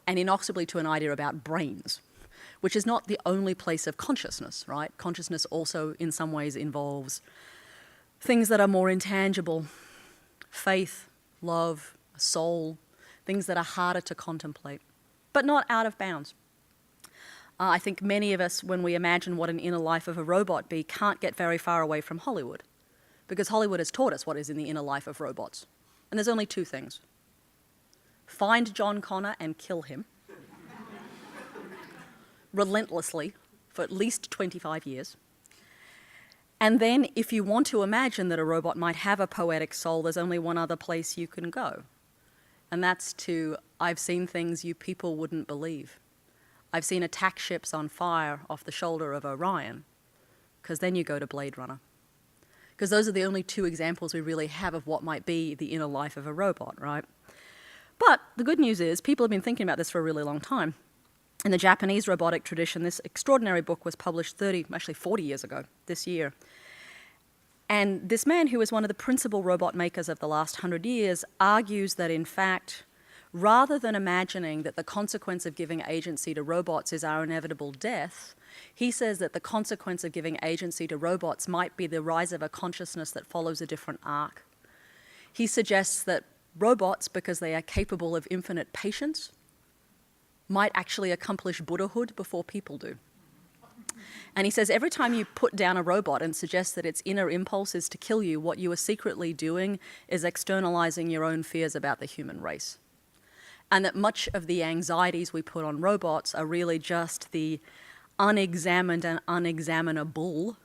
and inexorably to an idea about brains, which is not the only place of consciousness, right? Consciousness also in some ways involves things that are more intangible, faith, love, soul, things that are harder to contemplate, but not out of bounds. I think many of us, when we imagine what an inner life of a robot be, can't get very far away from Hollywood, because Hollywood has taught us what is in the inner life of robots. And there's only 2 things. Find John Connor and kill him relentlessly for at least 25 years. And then if you want to imagine that a robot might have a poetic soul, there's only one other place you can go. And that's to, I've seen things you people wouldn't believe. I've seen attack ships on fire off the shoulder of Orion, because then you go to Blade Runner. Because those are the only 2 examples we really have of what might be the inner life of a robot, right? But the good news is people have been thinking about this for a really long time. In the Japanese robotic tradition, this extraordinary book was published 40 years ago, this year. And this man, who is one of the principal robot makers of the last 100 years, argues that, in fact, rather than imagining that the consequence of giving agency to robots is our inevitable death, he says that the consequence of giving agency to robots might be the rise of a consciousness that follows a different arc. He suggests that robots, because they are capable of infinite patience, might actually accomplish Buddhahood before people do. And he says every time you put down a robot and suggest that its inner impulse is to kill you, what you are secretly doing is externalizing your own fears about the human race. And that much of the anxieties we put on robots are really just the unexamined and unexaminable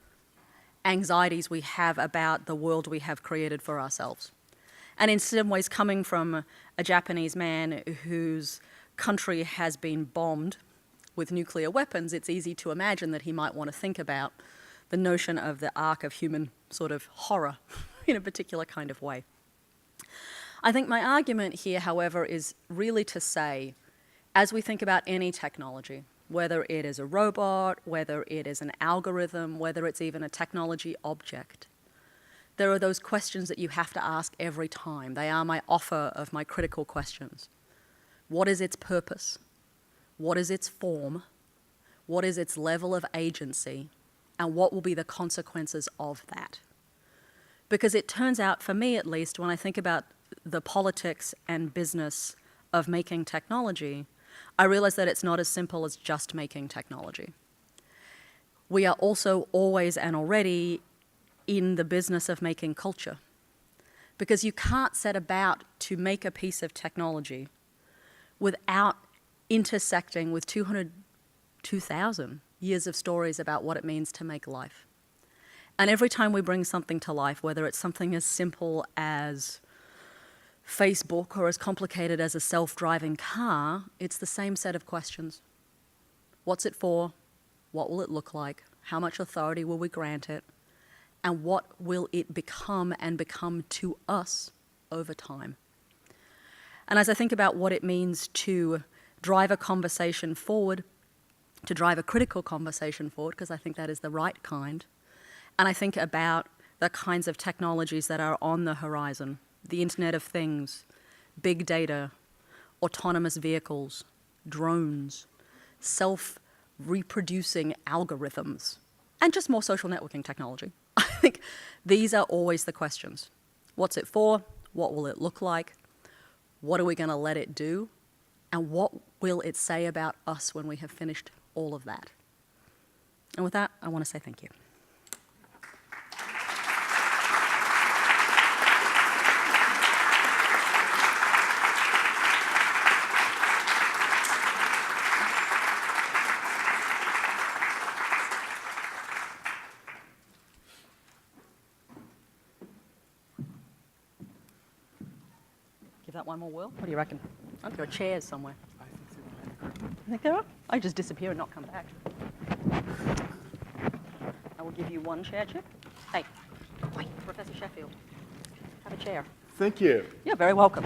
anxieties we have about the world we have created for ourselves. And in some ways, coming from a Japanese man whose country has been bombed with nuclear weapons, it's easy to imagine that he might want to think about the notion of the arc of human sort of horror in a particular kind of way. I think my argument here, however, is really to say, as we think about any technology, whether it is a robot, whether it is an algorithm, whether it's even a technology object, there are those questions that you have to ask every time. They are my offer of my critical questions. What is its purpose? What is its form? What is its level of agency? And what will be the consequences of that? Because it turns out, for me at least, when I think about the politics and business of making technology, I realize that it's not as simple as just making technology. we are also always and already in the business of making culture. Because you can't set about to make a piece of technology without intersecting with 2,000 years of stories about what it means to make life. And every time we bring something to life, whether it's something as simple as Facebook or as complicated as a self-driving car, it's the same set of questions. What's it for? What will it look like? How much authority will we grant it? And what will it become and become to us over time? And as I think about what it means to drive a conversation forward, to drive a critical conversation forward, because I think that is the right kind, and I think about the kinds of technologies that are on the horizon, the Internet of Things, big data, autonomous vehicles, drones, self-reproducing algorithms, and just more social networking technology. I think these are always the questions. What's it for? What will it look like? What are we going to let it do? And what will it say about us when we have finished all of that? And with that, I want to say thank you. Give that one more whirl. What do you reckon? I think there are chairs somewhere. You think there are? I just disappear and not come back. I will give you one chair, Chip. Hey, wait, Professor Sheffield, have a chair. Thank you. You're very welcome.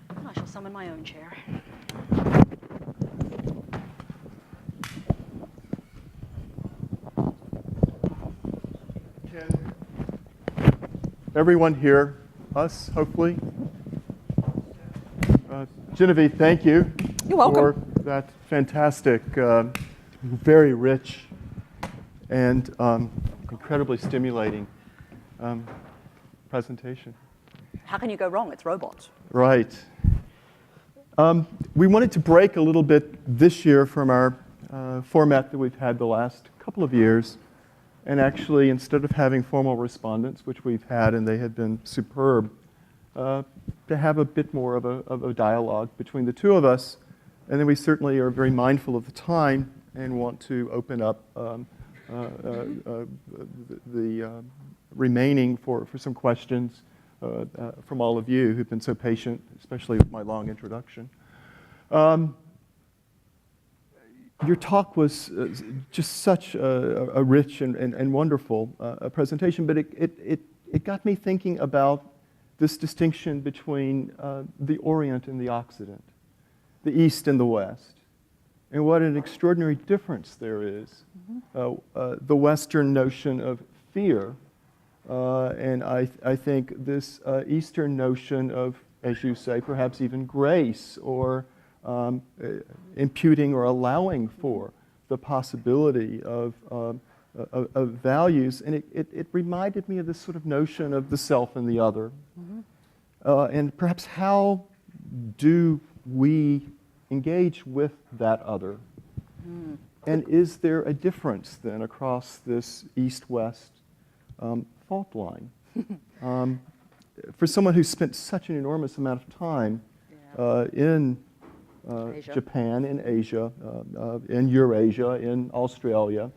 And I shall summon my own chair. Can everyone hear us, hopefully? Genevieve, thank you. You're welcome. For that fantastic, very rich, and incredibly stimulating presentation. How can you go wrong? It's robots. Right. We wanted to break a little bit this year from our format that we've had the last couple of years. And actually, instead of having formal respondents, which we've had, and they have been superb, to have a bit more of a dialogue between the two of us. And then we certainly are very mindful of the time and want to open up the remaining for some questions from all of you who've been so patient, especially with my long introduction. Your talk was just such a rich and wonderful presentation, but it got me thinking about this distinction between the Orient and the Occident, the East and the West, and what an extraordinary difference there is. The Western notion of fear, and I think this Eastern notion of, as you say, perhaps even grace or imputing or allowing for the possibility of values. And it reminded me of this sort of notion of the self and the other. And perhaps how do we engage with that other? And is there a difference then across this East-West fault line? For someone who's spent such an enormous amount of time in Japan, in Asia, in Eurasia, in Australia.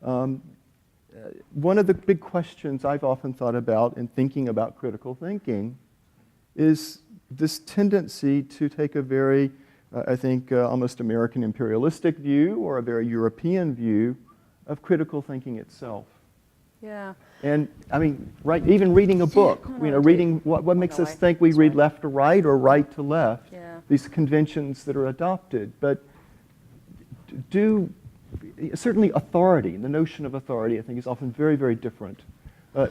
One of the big questions I've often thought about in thinking about critical thinking is this tendency to take a very, I think, almost American imperialistic view or a very European view of critical thinking itself. Yeah. And I mean, right, even reading a book, reading what makes us think we read left to right or right to left, these conventions that are adopted. But certainly authority, the notion of authority, I think, is often very, very different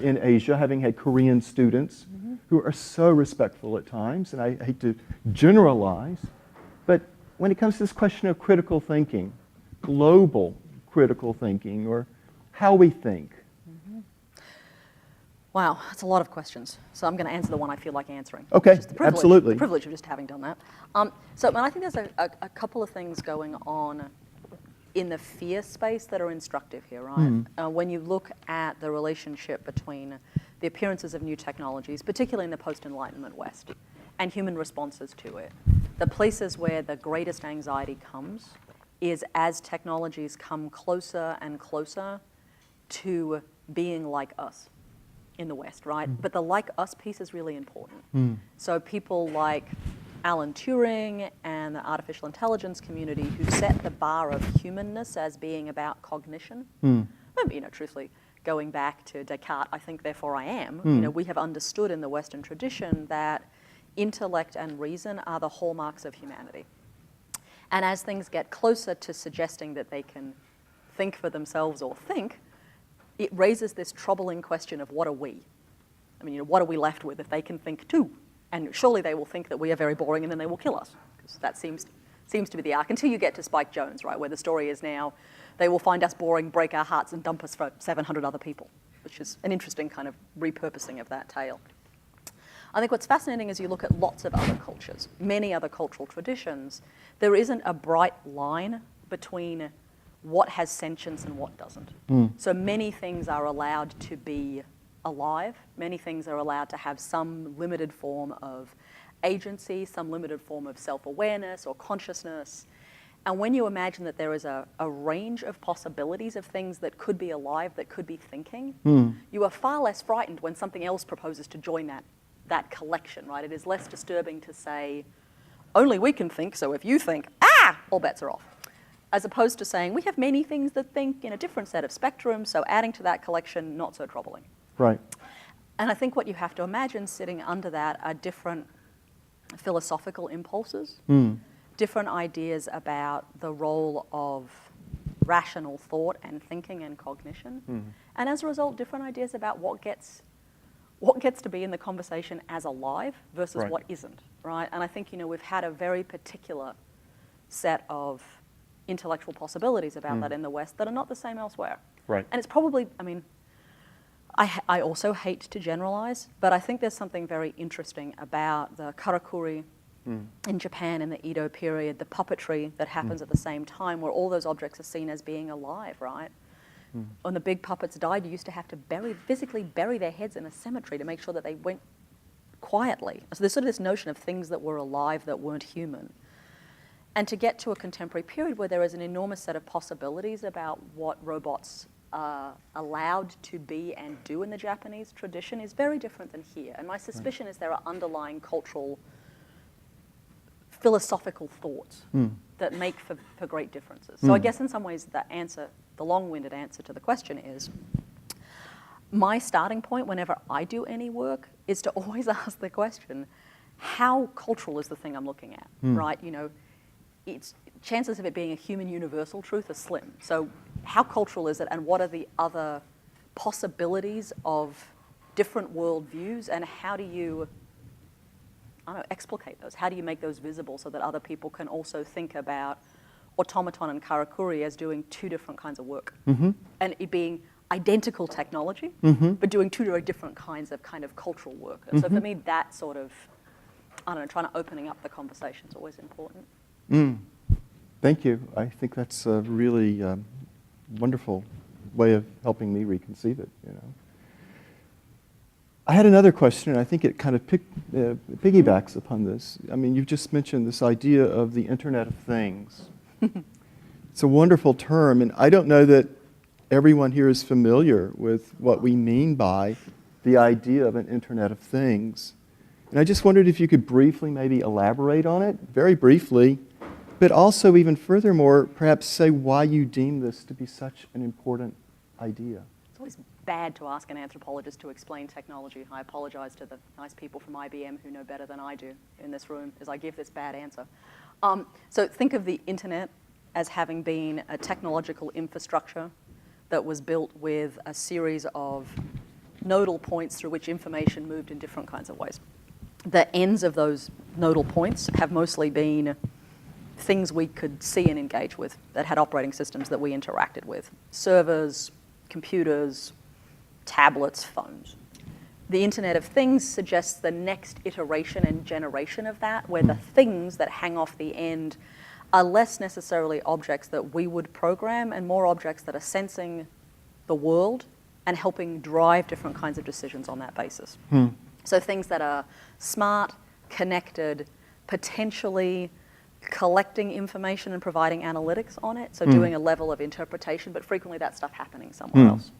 in Asia, having had Korean students who are so respectful at times, and I hate to generalize, but when it comes to this question of critical thinking, global critical thinking, or how we think. Wow, that's a lot of questions. So I'm going to answer the one I feel like answering. Okay, which is the privilege, absolutely. The privilege of just having done that. So I think there's a couple of things going on in the fear space that are instructive here, right? When you look at the relationship between the appearances of new technologies, particularly in the post-Enlightenment West, and human responses to it, the places where the greatest anxiety comes is as technologies come closer and closer to being like us in the West, right? But the like us piece is really important. So people like Alan Turing and the artificial intelligence community who set the bar of humanness as being about cognition, truthfully, going back to Descartes, I think, therefore I am, we have understood in the Western tradition that intellect and reason are the hallmarks of humanity. And as things get closer to suggesting that they can think for themselves or think, it raises this troubling question of what are we? I mean, what are we left with if they can think too? And surely they will think that we are very boring and then they will kill us, because that seems to be the arc, until you get to Spike Jones, right, where the story is now they will find us boring, break our hearts, and dump us for 700 other people, which is an interesting kind of repurposing of that tale. I think what's fascinating is you look at lots of other cultures, many other cultural traditions, there isn't a bright line between what has sentience and what doesn't. So many things are allowed to be alive. Many things are allowed to have some limited form of agency, some limited form of self-awareness or consciousness. And when you imagine that there is a range of possibilities of things that could be alive, that could be thinking, you are far less frightened when something else proposes to join that collection, right? It is less disturbing to say, only we can think, so if you think, all bets are off. As opposed to saying, we have many things that think in a different set of spectrums, so adding to that collection, not so troubling. Right. And I think what you have to imagine sitting under that are different philosophical impulses, different ideas about the role of rational thought and thinking and cognition, and as a result, different ideas about what gets to be in the conversation as alive versus what isn't, right? And I think, we've had a very particular set of intellectual possibilities about that in the West that are not the same elsewhere. Right. And it's probably, I also hate to generalize, but I think there's something very interesting about the karakuri in Japan in the Edo period, the puppetry that happens at the same time, where all those objects are seen as being alive, right? When the big puppets died, you used to have to physically bury their heads in a cemetery to make sure that they went quietly. So there's sort of this notion of things that were alive that weren't human. And to get to a contemporary period where there is an enormous set of possibilities about what robots are allowed to be and do in the Japanese tradition is very different than here. And my suspicion is there are underlying cultural, philosophical thoughts that make for great differences. So I guess in some ways the long-winded answer to the question is, my starting point whenever I do any work is to always ask the question, how cultural is the thing I'm looking at, right? Chances of it being a human universal truth are slim. So how cultural is it, and what are the other possibilities of different worldviews, and how do you, explicate those? How do you make those visible so that other people can also think about automaton and karakuri as doing two different kinds of work, and it being identical technology, but doing two very different kinds of cultural work. And so for me, that sort of, trying to opening up the conversation is always important. Thank you. I think that's a really wonderful way of helping me reconceive it. I had another question, and I think it kind of piggybacks upon this. I mean, you've just mentioned this idea of the Internet of Things. It's a wonderful term, and I don't know that everyone here is familiar with what we mean by the idea of an Internet of Things. And I just wondered if you could briefly maybe elaborate on it, very briefly, but also even furthermore, perhaps say why you deem this to be such an important idea. It's always bad to ask an anthropologist to explain technology. I apologize to the nice people from IBM who know better than I do in this room as I give this bad answer. So think of the internet as having been a technological infrastructure that was built with a series of nodal points through which information moved in different kinds of ways. The ends of those nodal points have mostly been things we could see and engage with that had operating systems that we interacted with. Servers, computers, tablets, phones. The Internet of Things suggests the next iteration and generation of that, where the things that hang off the end are less necessarily objects that we would program and more objects that are sensing the world and helping drive different kinds of decisions on that basis. So things that are smart, connected, potentially collecting information and providing analytics on it, so doing a level of interpretation, but frequently that stuff happening somewhere else.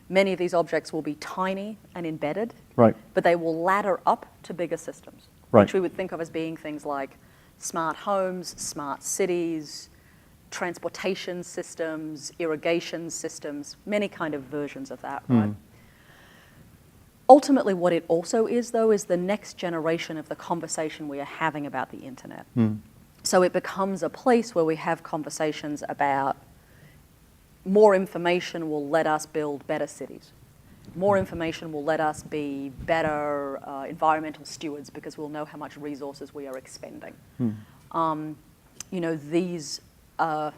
Many of these objects will be tiny and embedded, Right. but they will ladder up to bigger systems, Right. which we would think of as being things like smart homes, smart cities, transportation systems, irrigation systems, many kind of versions of that, right? Ultimately, what it also is, though, is the next generation of the conversation we are having about the internet. So it becomes a place where we have conversations about more information will let us build better cities. More information will let us be better environmental stewards because we'll know how much resources we are expending. You know, these are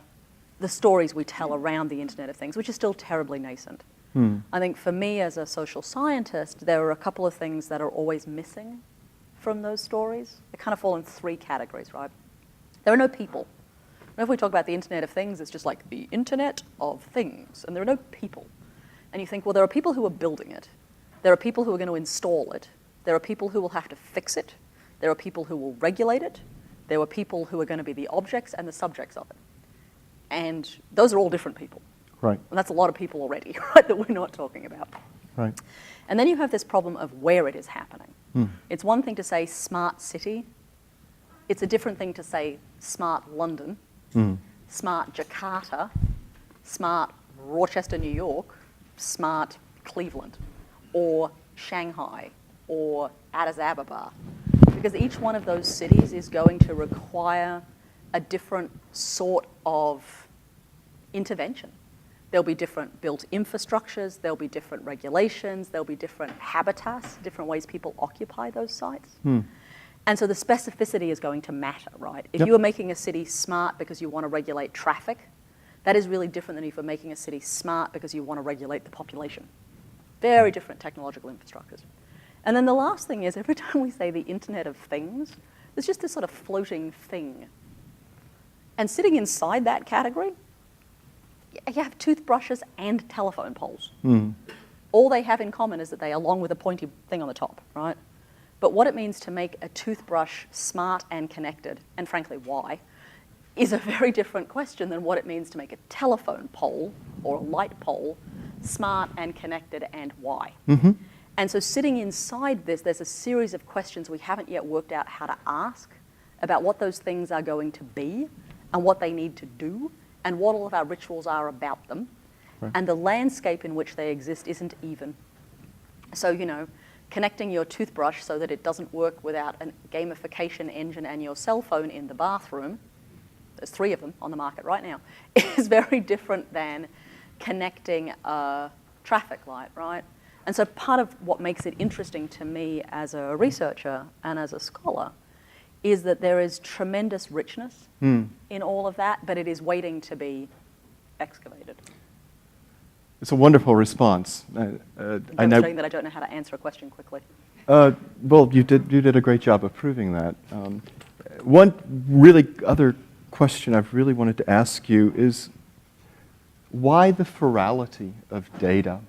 the stories we tell around the Internet of Things, which is still terribly nascent. I think for me as a social scientist, there are a couple of things that are always missing from those stories. They kind of fall in three categories, right? There are no people. If we talk about the Internet of Things, it's just like the Internet of Things, and there are no people. And you think, well, there are people who are building it. There are people who are going to install it. There are people who will have to fix it. There are people who will regulate it. There are people who are going to be the objects and the subjects of it. And those are all different people. Right. And that's a lot of people already, right, that we're not talking about. Right. And then you have this problem of where it is happening. It's one thing to say smart city. It's a different thing to say smart London, smart Jakarta, smart Rochester, New York, smart Cleveland, or Shanghai, or Addis Ababa. Because each one of those cities is going to require a different sort of intervention. There'll be different built infrastructures, there'll be different regulations, there'll be different habitats, different ways people occupy those sites. And so the specificity is going to matter, right? If you are making a city smart because you want to regulate traffic, that is really different than if you're making a city smart because you want to regulate the population. Very different technological infrastructures. And then the last thing is, every time we say the Internet of Things, there's just this sort of floating thing. And sitting inside that category, you have toothbrushes and telephone poles. All they have in common is that they are along with a pointy thing on the top, right? But what it means to make a toothbrush smart and connected, and frankly why, is a very different question than what it means to make a telephone pole or a light pole smart and connected and why. And so sitting inside this, there's a series of questions we haven't yet worked out how to ask about what those things are going to be and what they need to do and what all of our rituals are about them. Right. And the landscape in which they exist isn't even. So, you know, connecting your toothbrush so that it doesn't work without a gamification engine and your cell phone in the bathroom, there's 3 of them on the market right now, is very different than connecting a traffic light, right? And so part of what makes it interesting to me as a researcher and as a scholar is that there is tremendous richness in all of that, but it is waiting to be excavated. It's a wonderful response. I'm demonstrating that I don't know how to answer a question quickly. Well, you did a great job of proving that. One really other question I've really wanted to ask you is, why the ferality of data?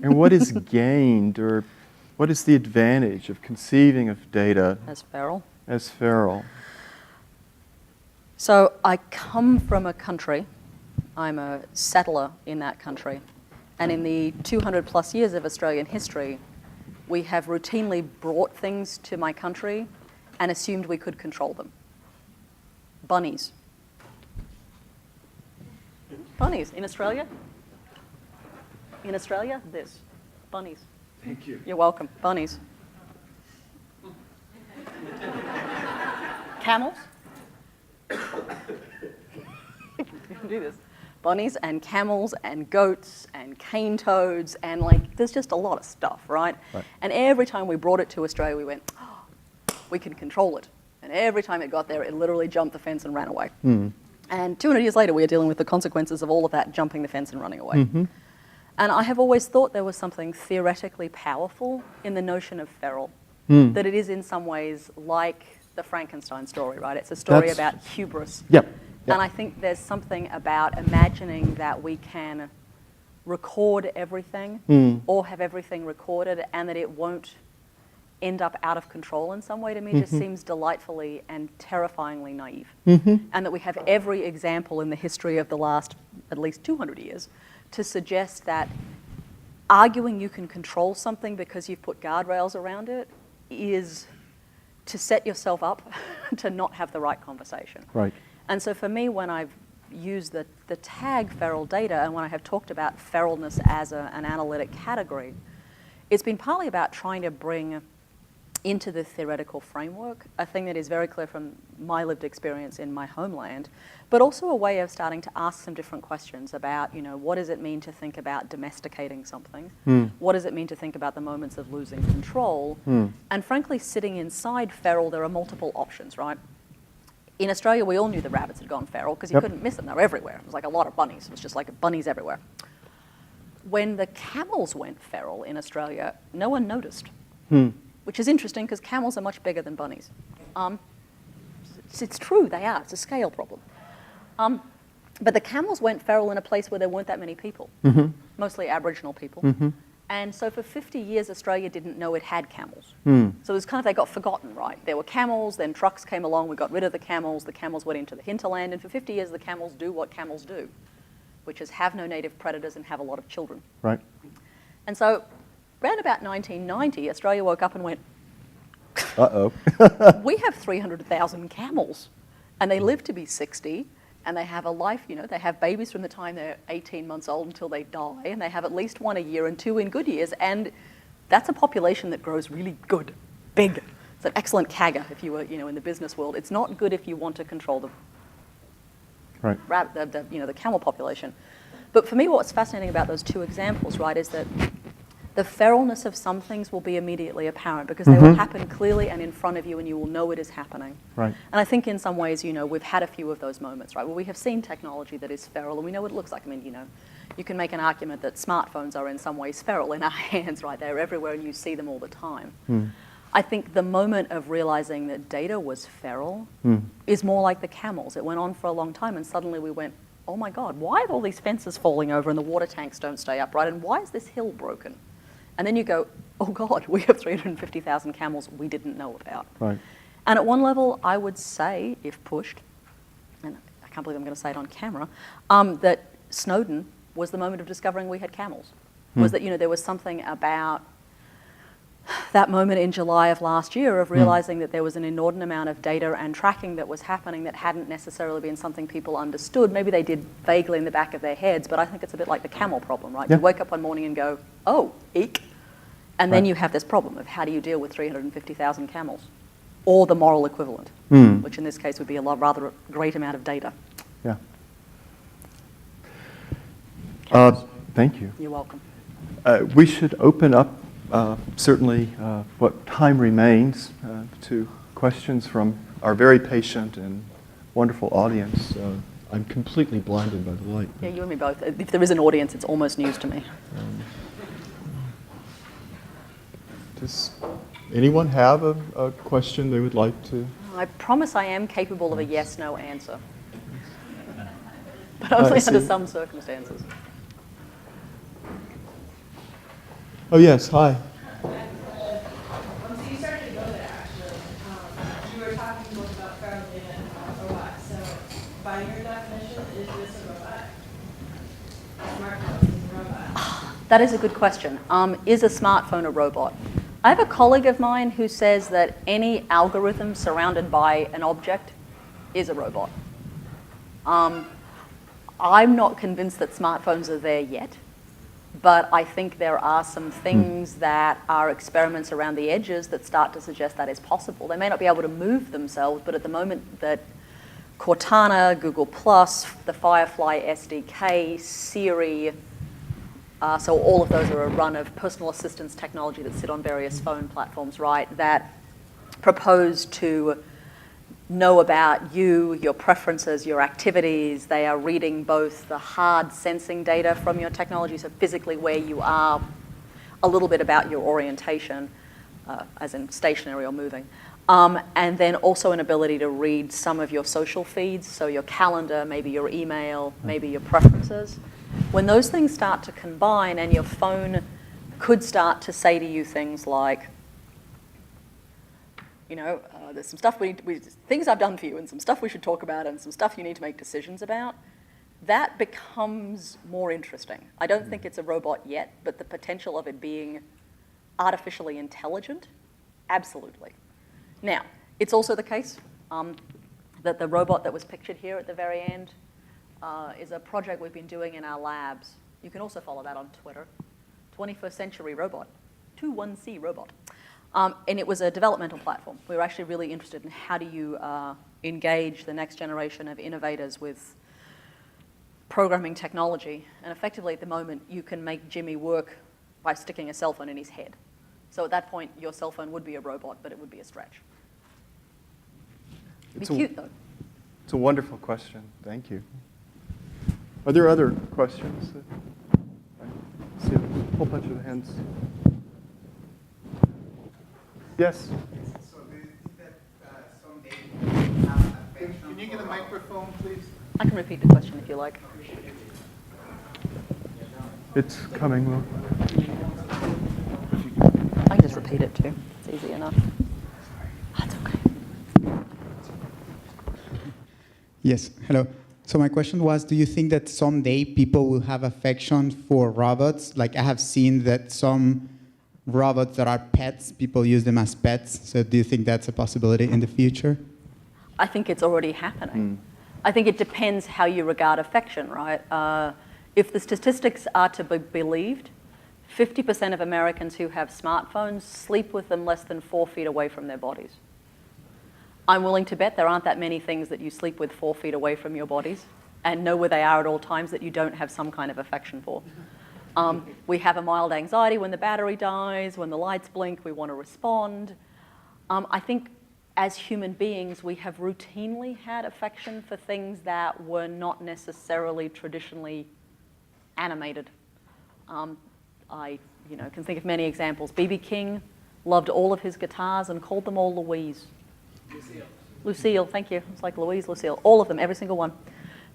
And what is gained, or what is the advantage of conceiving of data As feral. as feral? So I come from a country, I'm a settler in that country, and in the 200 plus years of Australian history, we have routinely brought things to my country and assumed we could control them. Bunnies. Bunnies in Australia? In Australia, this. Bunnies. Thank you. You're welcome. Bunnies. Camels. You can do this. Bunnies and camels and goats and cane toads and like, there's just a lot of stuff, right? And every time we brought it to Australia, we went, oh, we can control it. And every time it got there, it literally jumped the fence and ran away. And 200 years later, we are dealing with the consequences of all of that jumping the fence and running away. And I have always thought there was something theoretically powerful in the notion of feral, that it is in some ways like the Frankenstein story, right? It's a story about hubris. Yep. And I think there's something about imagining that we can record everything or have everything recorded and that it won't end up out of control in some way, to me just seems delightfully and terrifyingly naive. And that we have every example in the history of the last at least 200 years to suggest that arguing you can control something because you've put guardrails around it is to set yourself up to not have the right conversation. Right. And so for me, when I've used the tag feral data and when I have talked about feralness as an analytic category, it's been partly about trying to bring into the theoretical framework a thing that is very clear from my lived experience in my homeland, but also a way of starting to ask some different questions about, what does it mean to think about domesticating something? What does it mean to think about the moments of losing control? And frankly, sitting inside feral, there are multiple options, right? In Australia, we all knew the rabbits had gone feral because you couldn't miss them. They were everywhere. It was like a lot of bunnies. It was just like bunnies everywhere. When the camels went feral in Australia, no one noticed, which is interesting because camels are much bigger than bunnies. It's true, they are. It's a scale problem. But the camels went feral in a place where there weren't that many people, mostly Aboriginal people. And so for 50 years, Australia didn't know it had camels. So it was kind of, they got forgotten, right? There were camels, then trucks came along, we got rid of the camels went into the hinterland, and for 50 years, the camels do what camels do, which is have no native predators and have a lot of children. Right. And so around about 1990, Australia woke up and went, Uh-oh. we have 300,000 camels, and they live to be 60, and they have a life, they have babies from the time they're 18 months old until they die, and they have at least one a year and two in good years, and that's a population that grows really good, big. It's an excellent CAGR if you were, in the business world. It's not good if you want to control the the camel population. But for me, what's fascinating about those two examples, right, is that the feralness of some things will be immediately apparent because they will happen clearly and in front of you and you will know it is happening. Right. And I think in some ways, we've had a few of those moments, right, where we have seen technology that is feral and we know what it looks like. I mean, you can make an argument that smartphones are in some ways feral in our hands, right? They're everywhere and you see them all the time. I think the moment of realizing that data was feral is more like the camels. It went on for a long time and suddenly we went, oh my God, why are all these fences falling over and the water tanks don't stay upright and why is this hill broken? And then you go, oh God, we have 350,000 camels we didn't know about. Right. And at one level, I would say, if pushed, and I can't believe I'm going to say it on camera, that Snowden was the moment of discovering we had camels. Was that, there was something about that moment in July of last year of realizing that there was an inordinate amount of data and tracking that was happening that hadn't necessarily been something people understood. Maybe they did vaguely in the back of their heads, but I think it's a bit like the camel problem, right? Yeah. You wake up one morning and go, oh, eek. And then you have this problem of how do you deal with 350,000 camels? Or the moral equivalent, which in this case would be a rather great amount of data. Yeah. Camels. Thank you. You're welcome. We should open up, certainly, what time remains to questions from our very patient and wonderful audience. I'm completely blinded by the light. Yeah, you and me both. If there is an audience, it's almost news to me. Does anyone have a question they would like to? I promise I am capable of a yes-no answer. But only under some circumstances. Oh, yes. Hi. So you started to go there, actually. You were talking both about feral data and robots. So by your definition, is this a robot? A smartphone is a robot. That is a good question. Is a smartphone a robot? I have a colleague of mine who says that any algorithm surrounded by an object is a robot. I'm not convinced that smartphones are there yet, but I think there are some things that are experiments around the edges that start to suggest that is possible. They may not be able to move themselves, but at the moment that Cortana, Google+, the Firefly SDK, Siri, so all of those are a run of personal assistance technology that sit on various phone platforms, right, that propose to know about you, your preferences, your activities. They are reading both the hard sensing data from your technology, so physically where you are, a little bit about your orientation, as in stationary or moving, and then also an ability to read some of your social feeds, so your calendar, maybe your email, maybe your preferences. When those things start to combine and your phone could start to say to you things like, there's some stuff things I've done for you and some stuff we should talk about and some stuff you need to make decisions about, that becomes more interesting. I don't think it's a robot yet, but the potential of it being artificially intelligent, absolutely. Now, it's also the case that the robot that was pictured here at the very end is a project we've been doing in our labs. You can also follow that on Twitter. 21st Century Robot, 21C Robot. And it was a developmental platform. We were actually really interested in how do you engage the next generation of innovators with programming technology. And effectively, at the moment, you can make Jimmy work by sticking a cell phone in his head. So at that point, your cell phone would be a robot, but it would be a stretch. It'd be cute, though. It's a wonderful question. Thank you. Are there other questions? I see a whole bunch of hands. Yes? So do you think that someday we have affection? Can you get a microphone, please? I can repeat the question if you like. It's coming, Will. I can just repeat it too. It's easy enough. That's okay. Yes, hello. So my question was, do you think that someday people will have affection for robots? Like I have seen that some robots that are pets, people use them as pets. So do you think that's a possibility in the future? I think it's already happening. I think it depends how you regard affection, right? If the statistics are to be believed, 50% of Americans who have smartphones sleep with them less than 4 feet away from their bodies. I'm willing to bet there aren't that many things that you sleep with 4 feet away from your bodies and know where they are at all times that you don't have some kind of affection for. We have a mild anxiety when the battery dies, when the lights blink, we want to respond. I think as human beings, we have routinely had affection for things that were not necessarily traditionally animated. I can think of many examples. B.B. King loved all of his guitars and called them all Louise. Lucille, thank you. It's like Louise, Lucille. All of them, every single one.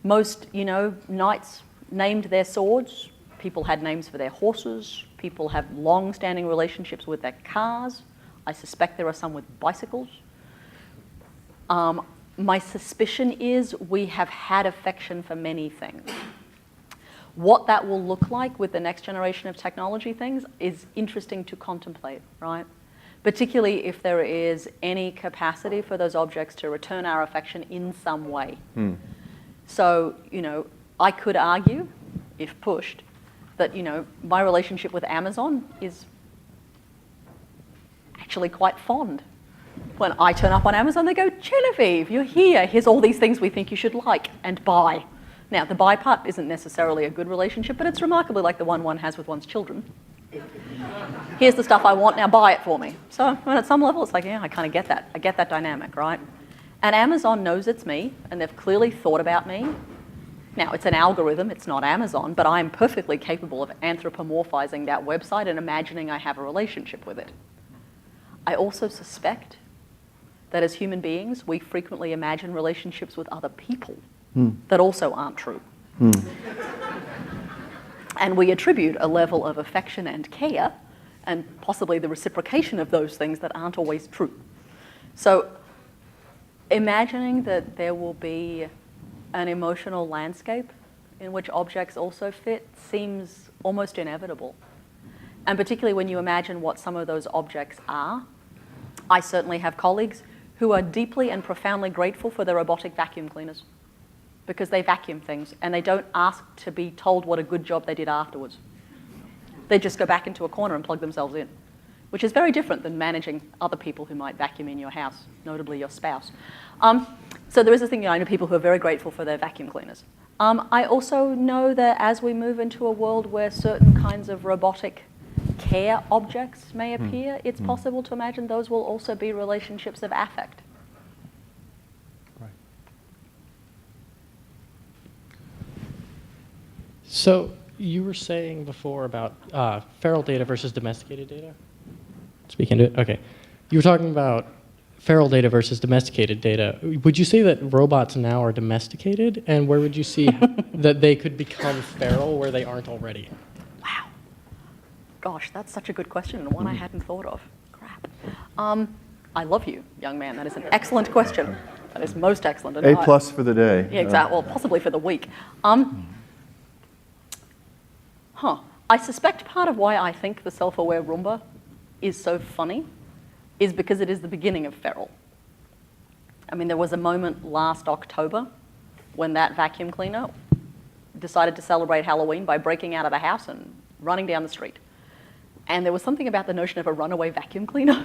Most, knights named their swords. People had names for their horses. People have long-standing relationships with their cars. I suspect there are some with bicycles. My suspicion is we have had affection for many things. What that will look like with the next generation of technology things is interesting to contemplate, right? Particularly if there is any capacity for those objects to return our affection in some way. So, I could argue, if pushed, that, my relationship with Amazon is actually quite fond. When I turn up on Amazon, they go, Genevieve, you're here. Here's all these things we think you should like and buy. Now, the buy part isn't necessarily a good relationship, but it's remarkably like the one has with one's children. Here's the stuff I want, now buy it for me. So at some level, it's like, yeah, I kind of get that. I get that dynamic, right? And Amazon knows it's me, and they've clearly thought about me. Now, it's an algorithm, it's not Amazon, but I'm perfectly capable of anthropomorphizing that website and imagining I have a relationship with it. I also suspect that as human beings, we frequently imagine relationships with other people that also aren't true. And we attribute a level of affection and care and possibly the reciprocation of those things that aren't always true. So imagining that there will be an emotional landscape in which objects also fit seems almost inevitable. And particularly when you imagine what some of those objects are. I certainly have colleagues who are deeply and profoundly grateful for their robotic vacuum cleaners because they vacuum things and they don't ask to be told what a good job they did afterwards. They just go back into a corner and plug themselves in, which is very different than managing other people who might vacuum in your house, notably your spouse. So there is a thing, I know people who are very grateful for their vacuum cleaners. I also know that as we move into a world where certain kinds of robotic care objects may appear, it's possible to imagine those will also be relationships of affect. So you were saying before about feral data versus domesticated data? Speaking to it? Okay. You were talking about feral data versus domesticated data. Would you say that robots now are domesticated? And where would you see that they could become feral where they aren't already? Wow. Gosh, that's such a good question and one I hadn't thought of. Crap. I love you, young man. That is an excellent question. That is most excellent. And A+ for the day. Yeah, exactly. Well, possibly for the week. I suspect part of why I think the self-aware Roomba is so funny is because it is the beginning of feral. I mean, there was a moment last October when that vacuum cleaner decided to celebrate Halloween by breaking out of the house and running down the street. And there was something about the notion of a runaway vacuum cleaner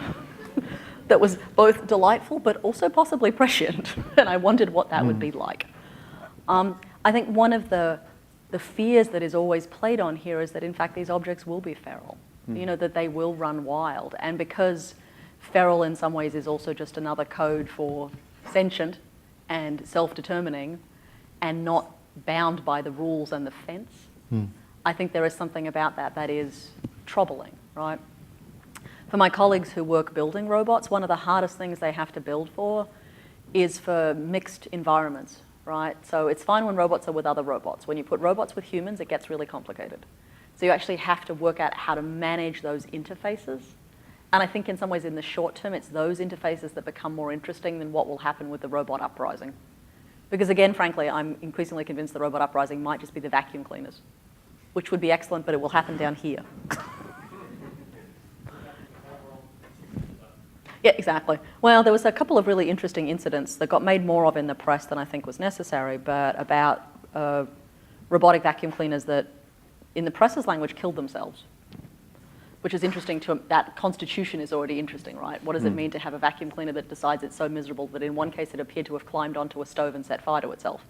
that was both delightful but also possibly prescient. And I wondered what that would be like. I think one of the fears that is always played on here is that, in fact, these objects will be feral, you know, that they will run wild. And because feral in some ways is also just another code for sentient and self-determining and not bound by the rules and the fence, I think there is something about that that is troubling, right? For my colleagues who work building robots, one of the hardest things they have to build for is for mixed environments, right? So it's fine when robots are with other robots. When you put robots with humans, it gets really complicated. So you actually have to work out how to manage those interfaces. And I think in some ways in the short term, it's those interfaces that become more interesting than what will happen with the robot uprising. Because again, frankly, I'm increasingly convinced the robot uprising might just be the vacuum cleaners, which would be excellent, but it will happen down here. Yeah, exactly. Well, there was a couple of really interesting incidents that got made more of in the press than I think was necessary, but about robotic vacuum cleaners that, in the press's language, killed themselves, which is interesting to, that constitution is already interesting, right? What does it mean to have a vacuum cleaner that decides it's so miserable that in one case it appeared to have climbed onto a stove and set fire to itself?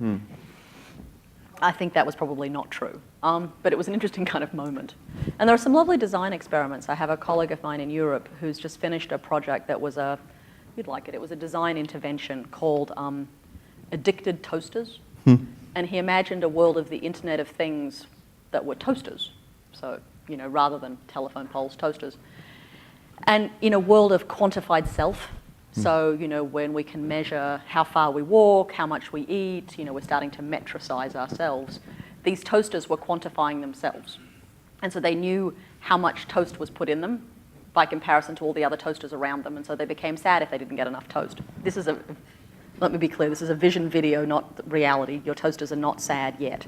I think that was probably not true, but it was an interesting kind of moment. And there are some lovely design experiments. I have a colleague of mine in Europe who's just finished a project that was you'd like it, it was a design intervention called Addicted Toasters. And he imagined a world of the Internet of Things that were toasters. So, you know, rather than telephone poles, toasters. And in a world of quantified self, so, you know, when we can measure how far we walk, how much we eat, you know, we're starting to metricize ourselves. These toasters were quantifying themselves. And so they knew how much toast was put in them by comparison to all the other toasters around them. And so they became sad if they didn't get enough toast. This is let me be clear, this is a vision video, not reality. Your toasters are not sad yet.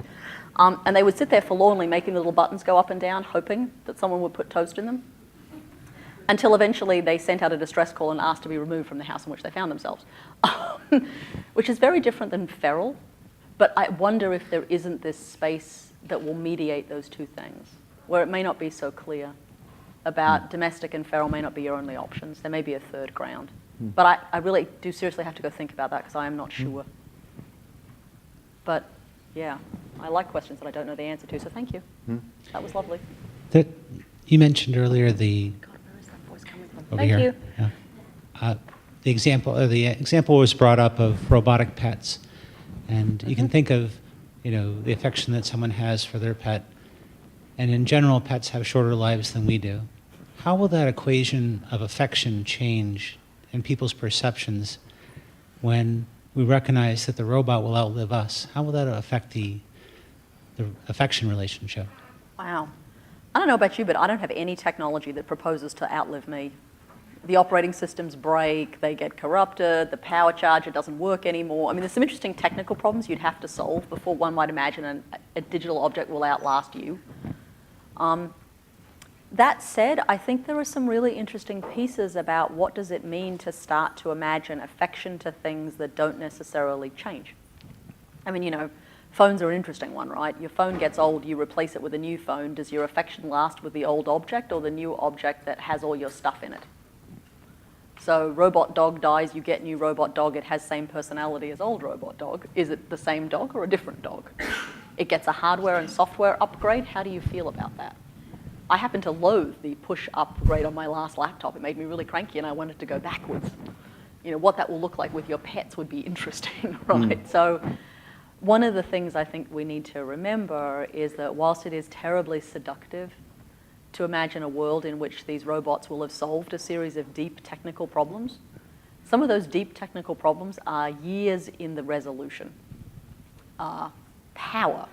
And they would sit there forlornly making the little buttons go up and down, hoping that someone would put toast in them, until eventually they sent out a distress call and asked to be removed from the house in which they found themselves, which is very different than feral. But I wonder if there isn't this space that will mediate those two things, where it may not be so clear about domestic and feral may not be your only options. There may be a third ground. But I really do seriously have to go think about that because I am not sure. But yeah, I like questions that I don't know the answer to, so thank you. That was lovely. You mentioned earlier the God, where is that voice coming from? over Thank here. you. Yeah. The example was brought up of robotic pets, and you can think of, you know, the affection that someone has for their pet, and in general, pets have shorter lives than we do. How will that equation of affection change in people's perceptions when we recognize that the robot will outlive us? How will that affect the affection relationship? Wow. I don't know about you, but I don't have any technology that proposes to outlive me. The operating systems break, they get corrupted, the power charger doesn't work anymore. I mean, there's some interesting technical problems you'd have to solve before one might imagine a digital object will outlast you. That said, I think there are some really interesting pieces about what does it mean to start to imagine affection to things that don't necessarily change. I mean, you know, phones are an interesting one, right? Your phone gets old, you replace it with a new phone. Does your affection last with the old object or the new object that has all your stuff in it? So robot dog dies, you get new robot dog, it has same personality as old robot dog. Is it the same dog or a different dog? It gets a hardware and software upgrade. How do you feel about that? I happen to loathe the push upgrade on my last laptop. It made me really cranky and I wanted to go backwards. You know, what that will look like with your pets would be interesting, right? So One of the things I think we need to remember is that whilst it is terribly seductive to imagine a world in which these robots will have solved a series of deep technical problems, some of those deep technical problems are years in the resolution. Power,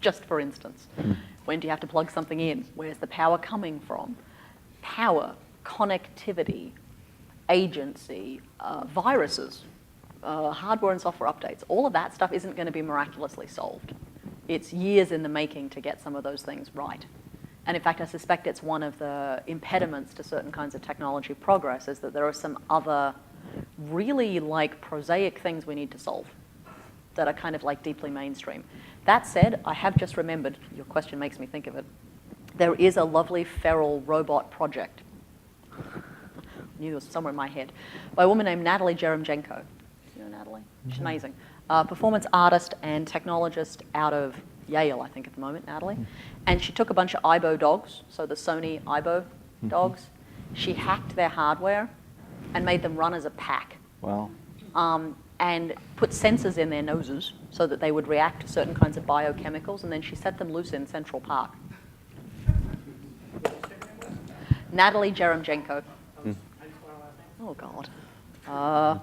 just for instance. When do you have to plug something in? Where's the power coming from? Power, connectivity, agency, viruses, hardware and software updates. All of that stuff isn't going to be miraculously solved. It's years in the making to get some of those things right. And in fact, I suspect it's one of the impediments to certain kinds of technology progress is that there are some other really like prosaic things we need to solve that are kind of like deeply mainstream. That said, I have just remembered, your question makes me think of it, there is a lovely feral robot project. I knew it was somewhere in my head, by a woman named Natalie Jeremchenko. You know Natalie? She's amazing. Performance artist and technologist out of Yale, I think at the moment, Natalie. And she took a bunch of Aibo dogs, so the Sony Aibo dogs. She hacked their hardware and made them run as a pack. Wow. And put sensors in their noses so that they would react to certain kinds of biochemicals, and then she set them loose in Central Park. Natalie Jeremchenko. Oh, God.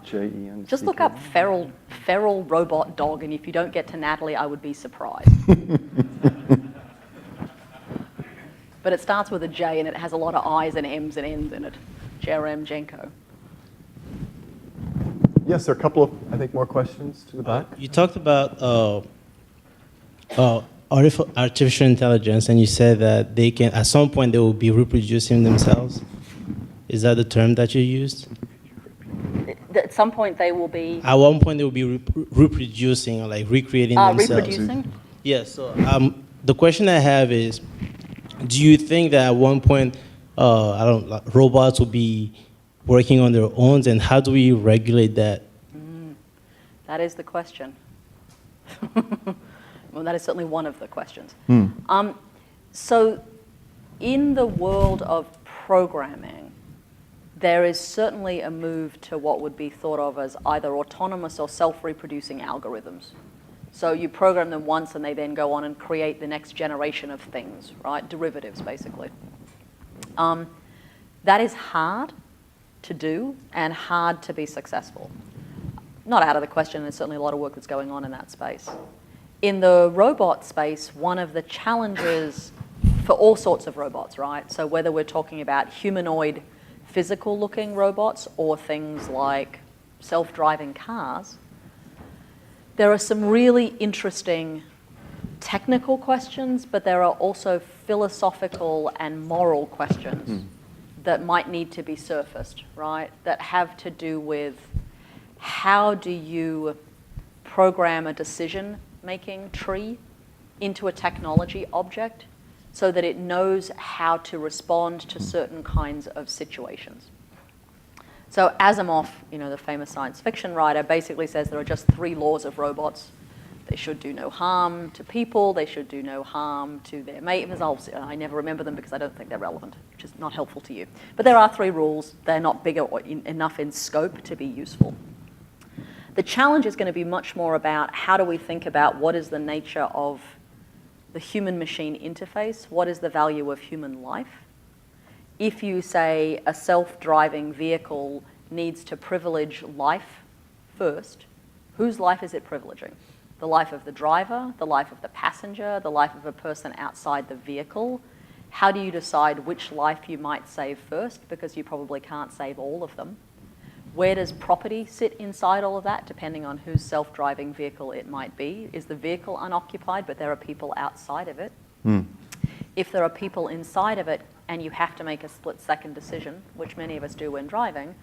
J-E-N-C-K. Just look up feral robot dog, and if you don't get to Natalie, I would be surprised. But it starts with a J, and it has a lot of I's and M's and N's in it. Jeremchenko. Yes, there are a couple of, I think, more questions to the back. You talked about artificial intelligence, and you said that they can, at some point, they will be reproducing themselves. Is that the term that you used? At some point, they will be... At one point, they will be reproducing or like recreating themselves. Reproducing? Yes. So the question I have is, do you think that at one point, robots will be working on their own, and how do we regulate that? That is the question. Well, that is certainly one of the questions. So in the world of programming, there is certainly a move to what would be thought of as either autonomous or self-reproducing algorithms. So you program them once and they then go on and create the next generation of things, right? Derivatives, basically. That is hard to do and hard to be successful. Not out of the question, there's certainly a lot of work that's going on in that space. In the robot space, one of the challenges for all sorts of robots, right? So whether we're talking about humanoid, physical-looking robots or things like self-driving cars, there are some really interesting technical questions, but there are also philosophical and moral questions that might need to be surfaced, right? That have to do with how do you program a decision-making tree into a technology object so that it knows how to respond to certain kinds of situations. So Asimov, the famous science fiction writer, basically says there are just 3 laws of robots. They should do no harm to people, they should do no harm to their mate. I never remember them because I don't think they're relevant, which is not helpful to you. But there are 3 rules. They're not big enough in scope to be useful. The challenge is going to be much more about how do we think about what is the nature of the human-machine interface, what is the value of human life. If you say a self-driving vehicle needs to privilege life first, whose life is it privileging? The life of the driver, the life of the passenger, the life of a person outside the vehicle? How do you decide which life you might save first? Because you probably can't save all of them. Where does property sit inside all of that, depending on whose self-driving vehicle it might be? Is the vehicle unoccupied, but there are people outside of it? If there are people inside of it, and you have to make a split-second decision, which many of us do when driving,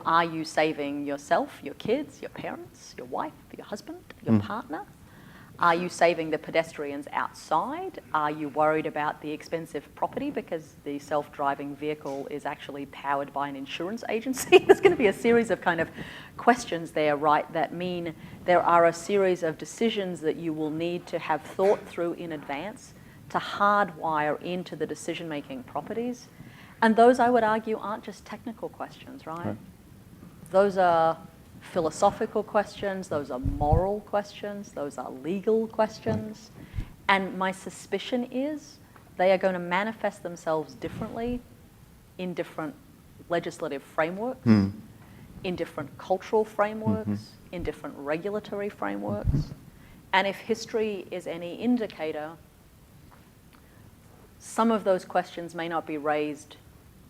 are you saving yourself, your kids, your parents, your wife, your husband, your partner? Are you saving the pedestrians outside? Are you worried about the expensive property because the self-driving vehicle is actually powered by an insurance agency? There's going to be a series of kind of questions there, right, that mean there are a series of decisions that you will need to have thought through in advance to hardwire into the decision-making properties. And those, I would argue, aren't just technical questions, right? Those are philosophical questions, those are moral questions, those are legal questions. And my suspicion is they are going to manifest themselves differently in different legislative frameworks, in different cultural frameworks, in different regulatory frameworks. And if history is any indicator, some of those questions may not be raised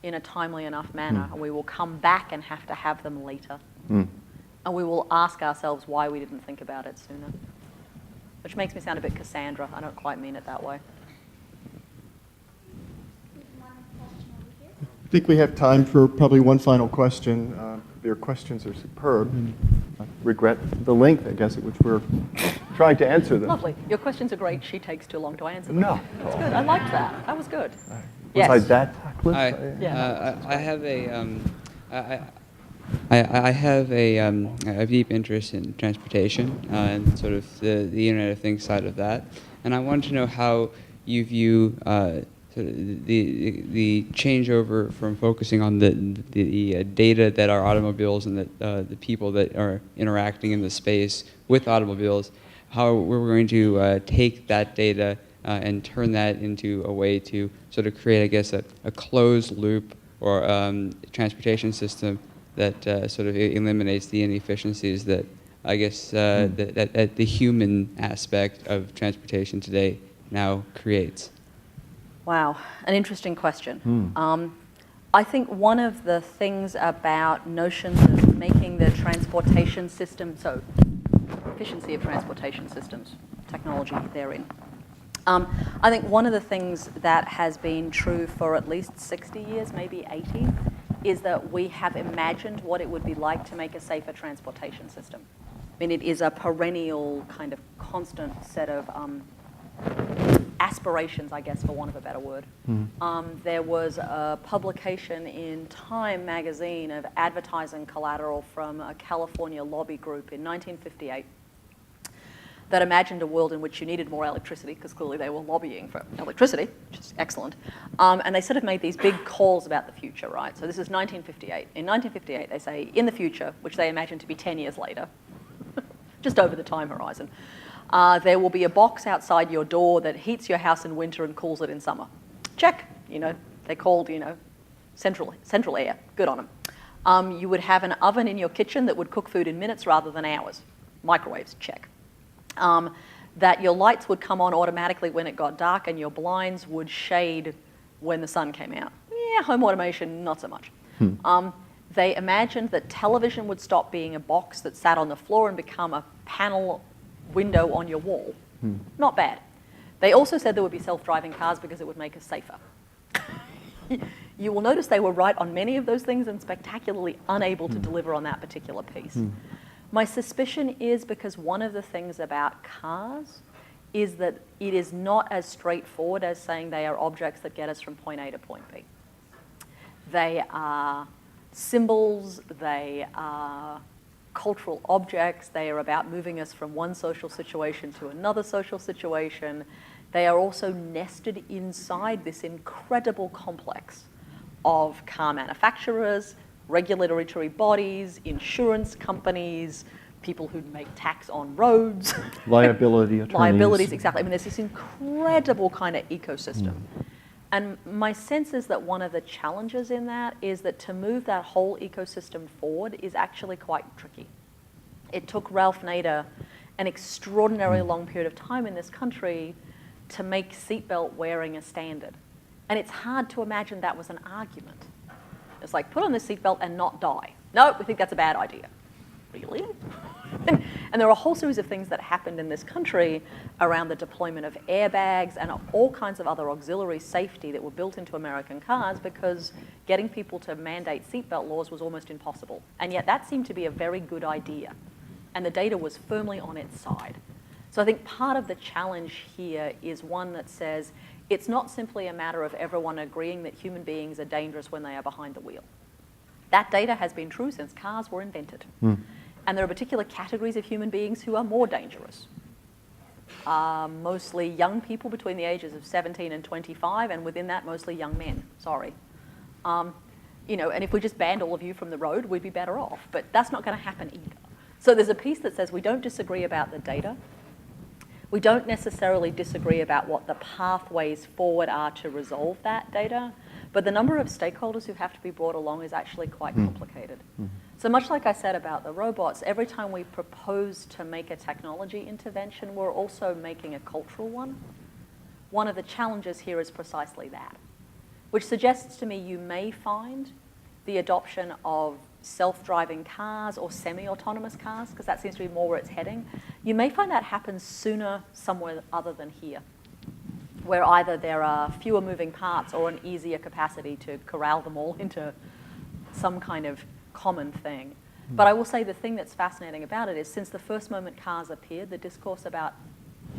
in a timely enough manner, and we will come back and have to have them later. And we will ask ourselves why we didn't think about it sooner. Which makes me sound a bit Cassandra. I don't quite mean it that way. I think we have time for probably one final question. Your questions are superb. I regret the length, I guess, at which we're trying to answer them. Lovely. Your questions are great. She takes too long to answer them. No. That's good. I liked that. That was good. Was I that tactless? I have I have a deep interest in transportation and sort of the Internet of Things side of that, and I wanted to know how you view sort of the changeover from focusing on the data that are automobiles and the people that are interacting in the space with automobiles, how we're going to take that data and turn that into a way to sort of create, I guess, a closed loop or transportation system that sort of eliminates the inefficiencies that, I guess, that the human aspect of transportation today now creates. Wow, an interesting question. I think one of the things about notions of making the transportation system, so efficiency of transportation systems, technology therein. I think one of the things that has been true for at least 60 years, maybe 80, is that we have imagined what it would be like to make a safer transportation system. I mean, it is a perennial kind of constant set of aspirations, I guess, for want of a better word. There was a publication in Time magazine of advertising collateral from a California lobby group in 1958 that imagined a world in which you needed more electricity, because clearly they were lobbying for electricity, which is excellent. And they sort of made these big calls about the future, right? So this is 1958. In 1958, they say, in the future, which they imagine to be 10 years later, just over the time horizon, there will be a box outside your door that heats your house in winter and cools it in summer. Check. You know, they're called, you know, central air. Good on them. You would have an oven in your kitchen that would cook food in minutes rather than hours. Microwaves. Check. That your lights would come on automatically when it got dark and your blinds would shade when the sun came out. Yeah, home automation, not so much. They imagined that television would stop being a box that sat on the floor and become a panel window on your wall. Not bad. They also said there would be self-driving cars because it would make us safer. You will notice they were right on many of those things and spectacularly unable to deliver on that particular piece. My suspicion is because one of the things about cars is that it is not as straightforward as saying they are objects that get us from point A to point B. They are symbols, they are cultural objects, they are about moving us from one social situation to another social situation. They are also nested inside this incredible complex of car manufacturers, regulatory bodies, insurance companies, people who make tax on roads. Liability attorneys. Liabilities, exactly. I mean, there's this incredible kind of ecosystem. And my sense is that one of the challenges in that is that to move that whole ecosystem forward is actually quite tricky. It took Ralph Nader an extraordinarily long period of time in this country to make seatbelt wearing a standard. And it's hard to imagine that was an argument. It's like, put on this seatbelt and not die. No, we think that's a bad idea. Really? And there are a whole series of things that happened in this country around the deployment of airbags and all kinds of other auxiliary safety that were built into American cars because getting people to mandate seatbelt laws was almost impossible. And yet that seemed to be a very good idea. And the data was firmly on its side. So I think part of the challenge here is one that says it's not simply a matter of everyone agreeing that human beings are dangerous when they are behind the wheel. That data has been true since cars were invented. And there are particular categories of human beings who are more dangerous. Mostly young people between the ages of 17 and 25, and within that, mostly young men. Sorry. You know, and if we just banned all of you from the road, we'd be better off. But that's not going to happen either. So there's a piece that says we don't disagree about the data. We don't necessarily disagree about what the pathways forward are to resolve that data, but the number of stakeholders who have to be brought along is actually quite complicated. So much like I said about the robots, every time we propose to make a technology intervention, we're also making a cultural one. One of the challenges here is precisely that, which suggests to me you may find the adoption of self-driving cars or semi-autonomous cars, because that seems to be more where it's heading. You may find that happens sooner somewhere other than here, where either there are fewer moving parts or an easier capacity to corral them all into some kind of common thing. But I will say the thing that's fascinating about it is since the first moment cars appeared, the discourse about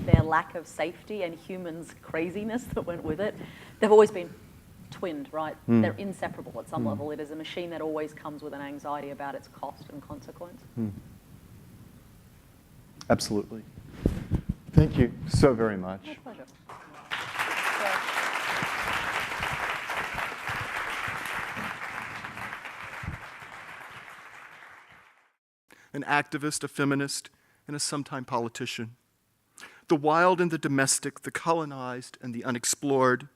their lack of safety and humans' craziness that went with it, they've always been twinned, right? They're inseparable at some level. It is a machine that always comes with an anxiety about its cost and consequence. Absolutely. Thank you so very much. My pleasure. An activist, a feminist, and a sometime politician. The wild and the domestic, the colonized and the unexplored,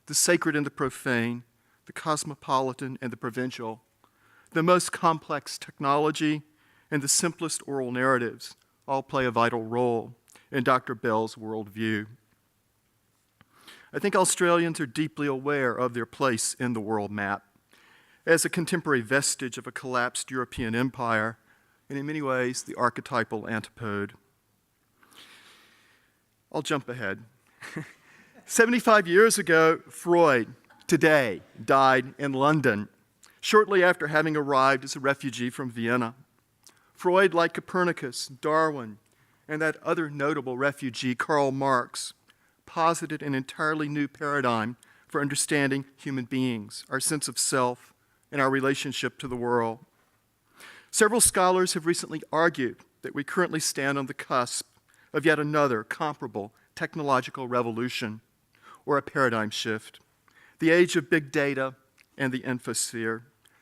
the sacred and the profane, the cosmopolitan and the provincial, the most complex technology and the simplest oral narratives all play a vital role in Dr. Bell's worldview. I think Australians are deeply aware of their place in the world map as a contemporary vestige of a collapsed European empire, and in many ways, the archetypal antipode. I'll jump ahead. 75 years ago, Freud, today, died in London, shortly after having arrived as a refugee from Vienna. Freud, like Copernicus, Darwin, and that other notable refugee, Karl Marx, posited an entirely new paradigm for understanding human beings, our sense of self, and our relationship to the world. Several scholars have recently argued that we currently stand on the cusp of yet another comparable technological revolution or a paradigm shift. The age of big data and the infosphere,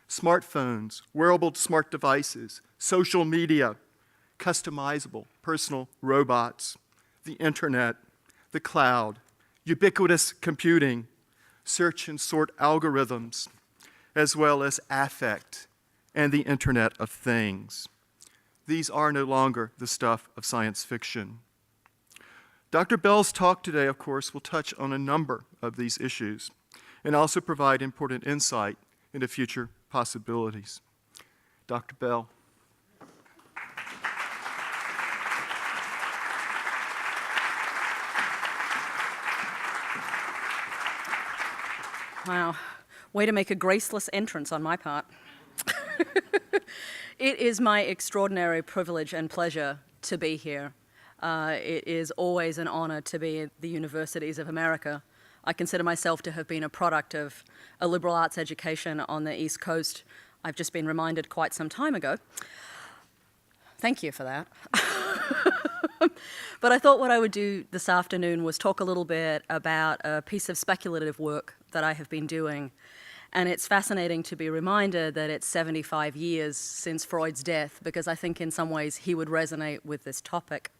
smartphones, wearable smart devices, social media, customizable personal robots, the internet, the cloud, ubiquitous computing, search and sort algorithms, as well as affect and the Internet of Things. These are no longer the stuff of science fiction. Dr. Bell's talk today, of course, will touch on a number of these issues and also provide important insight into future possibilities. Dr. Bell. Wow, way to make a graceless entrance on my part. It is my extraordinary privilege and pleasure to be here. It is always an honor to be at the universities of America. I consider myself to have been a product of a liberal arts education on the East Coast. I've just been reminded quite some time ago. Thank you for that. But I thought what I would do this afternoon was talk a little bit about a piece of speculative work that I have been doing. And it's fascinating to be reminded that it's 75 years since Freud's death, because I think in some ways he would resonate with this topic.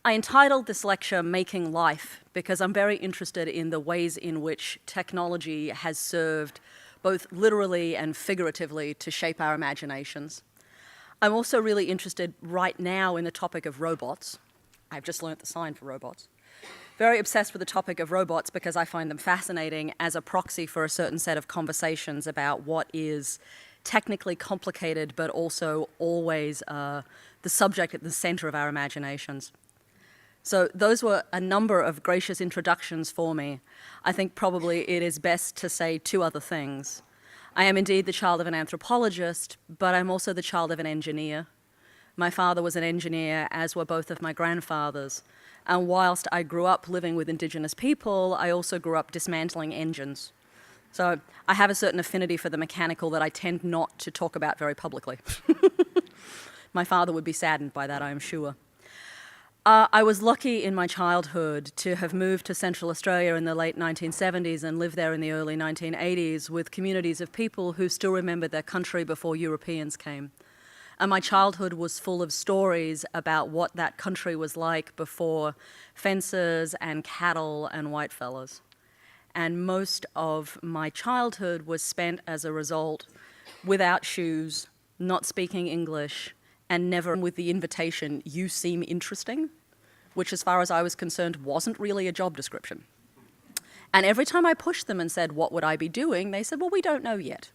I entitled this lecture Making Life because I'm very interested in the ways in which technology has served both literally and figuratively to shape our imaginations. I'm also really interested right now in the topic of robots. I've just learnt the sign for robots. Very obsessed with the topic of robots because I find them fascinating as a proxy for a certain set of conversations about what is technically complicated but also always the subject at the center of our imaginations. So those were a number of gracious introductions for me. I think probably it is best to say two other things. I am indeed the child of an anthropologist, but I'm also the child of an engineer. My father was an engineer, as were both of my grandfathers. And whilst I grew up living with Indigenous people, I also grew up dismantling engines. So I have a certain affinity for the mechanical that I tend not to talk about very publicly. My father would be saddened by that, I am sure. I was lucky in my childhood to have moved to Central Australia in the late 1970s and lived there in the early 1980s with communities of people who still remembered their country before Europeans came. And my childhood was full of stories about what that country was like before fences and cattle and white fellas. And most of my childhood was spent as a result without shoes, not speaking English, and never with the invitation, "You seem interesting," which as far as I was concerned wasn't really a job description. And every time I pushed them and said, "What would I be doing?" they said, "Well, we don't know yet."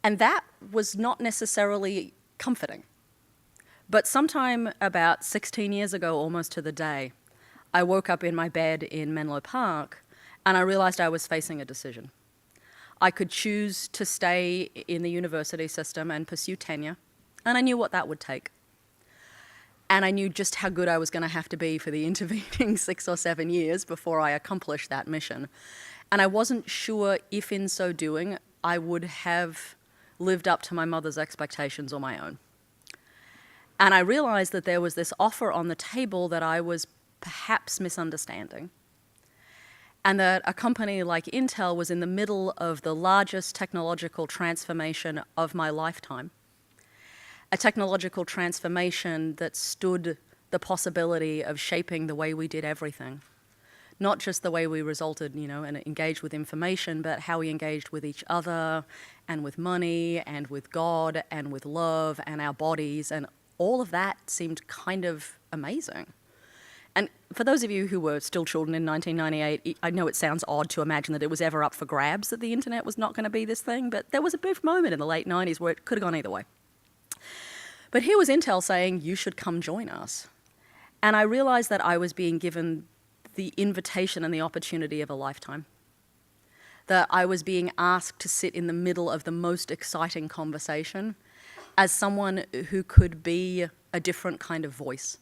And that was not necessarily comforting. But sometime about 16 years ago, almost to the day, I woke up in my bed in Menlo Park and I realized I was facing a decision. I could choose to stay in the university system and pursue tenure, and I knew what that would take. And I knew just how good I was going to have to be for the intervening 6 or 7 years before I accomplished that mission. And I wasn't sure if in so doing I would have lived up to my mother's expectations or my own. And I realized that there was this offer on the table that I was perhaps misunderstanding, and that a company like Intel was in the middle of the largest technological transformation of my lifetime, a technological transformation that stood the possibility of shaping the way we did everything. Not just the way we resulted, and engaged with information, but how we engaged with each other and with money and with God and with love and our bodies, and all of that seemed kind of amazing. And for those of you who were still children in 1998, I know it sounds odd to imagine that it was ever up for grabs that the internet was not going to be this thing, but there was a brief moment in the late 90s where it could have gone either way. But here was Intel saying, "You should come join us." And I realized that I was being given the invitation and the opportunity of a lifetime. That I was being asked to sit in the middle of the most exciting conversation as someone who could be a different kind of voice.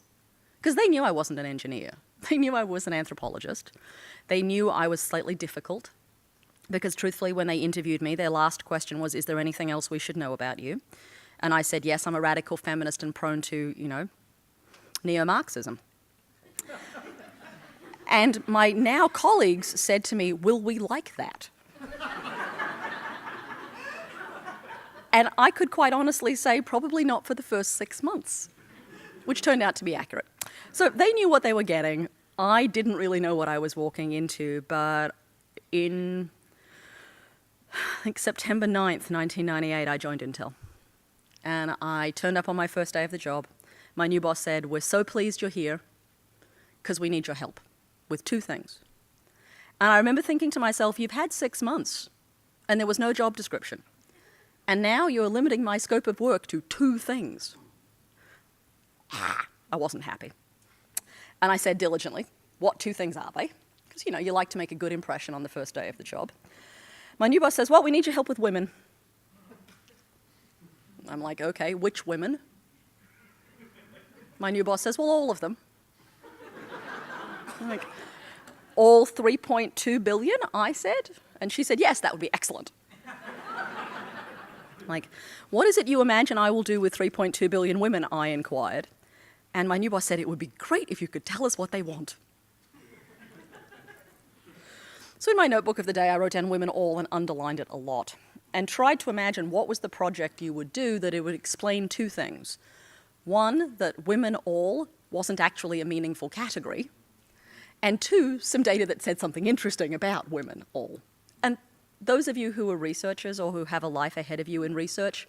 Because they knew I wasn't an engineer. They knew I was an anthropologist. They knew I was slightly difficult. Because truthfully, when they interviewed me, their last question was, "Is there anything else we should know about you?" And I said, "Yes, I'm a radical feminist and prone to, neo-Marxism." And my now colleagues said to me, "Will we like that?" And I could quite honestly say, probably not for the first 6 months, which turned out to be accurate. So they knew what they were getting. I didn't really know what I was walking into, but in, I think, September 9th, 1998, I joined Intel. And I turned up on my first day of the job. My new boss said, "We're so pleased you're here because we need your help with 2 things." And I remember thinking to myself, you've had 6 months and there was no job description. And now you're limiting my scope of work to 2 things. I wasn't happy. And I said diligently, "What 2 things are they?" Because, you like to make a good impression on the first day of the job. My new boss says, "Well, we need your help with women." I'm like, "Okay, which women?" My new boss says, "Well, all of them." I'm like, "All 3.2 billion, I said?" And she said, "Yes, that would be excellent." Like, "What is it you imagine I will do with 3.2 billion women?" I inquired. And my new boss said, "It would be great if you could tell us what they want." So in my notebook of the day, I wrote down "women all" and underlined it a lot, and tried to imagine what was the project you would do that it would explain 2 things. One, that "women all" wasn't actually a meaningful category, and 2, some data that said something interesting about women all. And those of you who are researchers or who have a life ahead of you in research,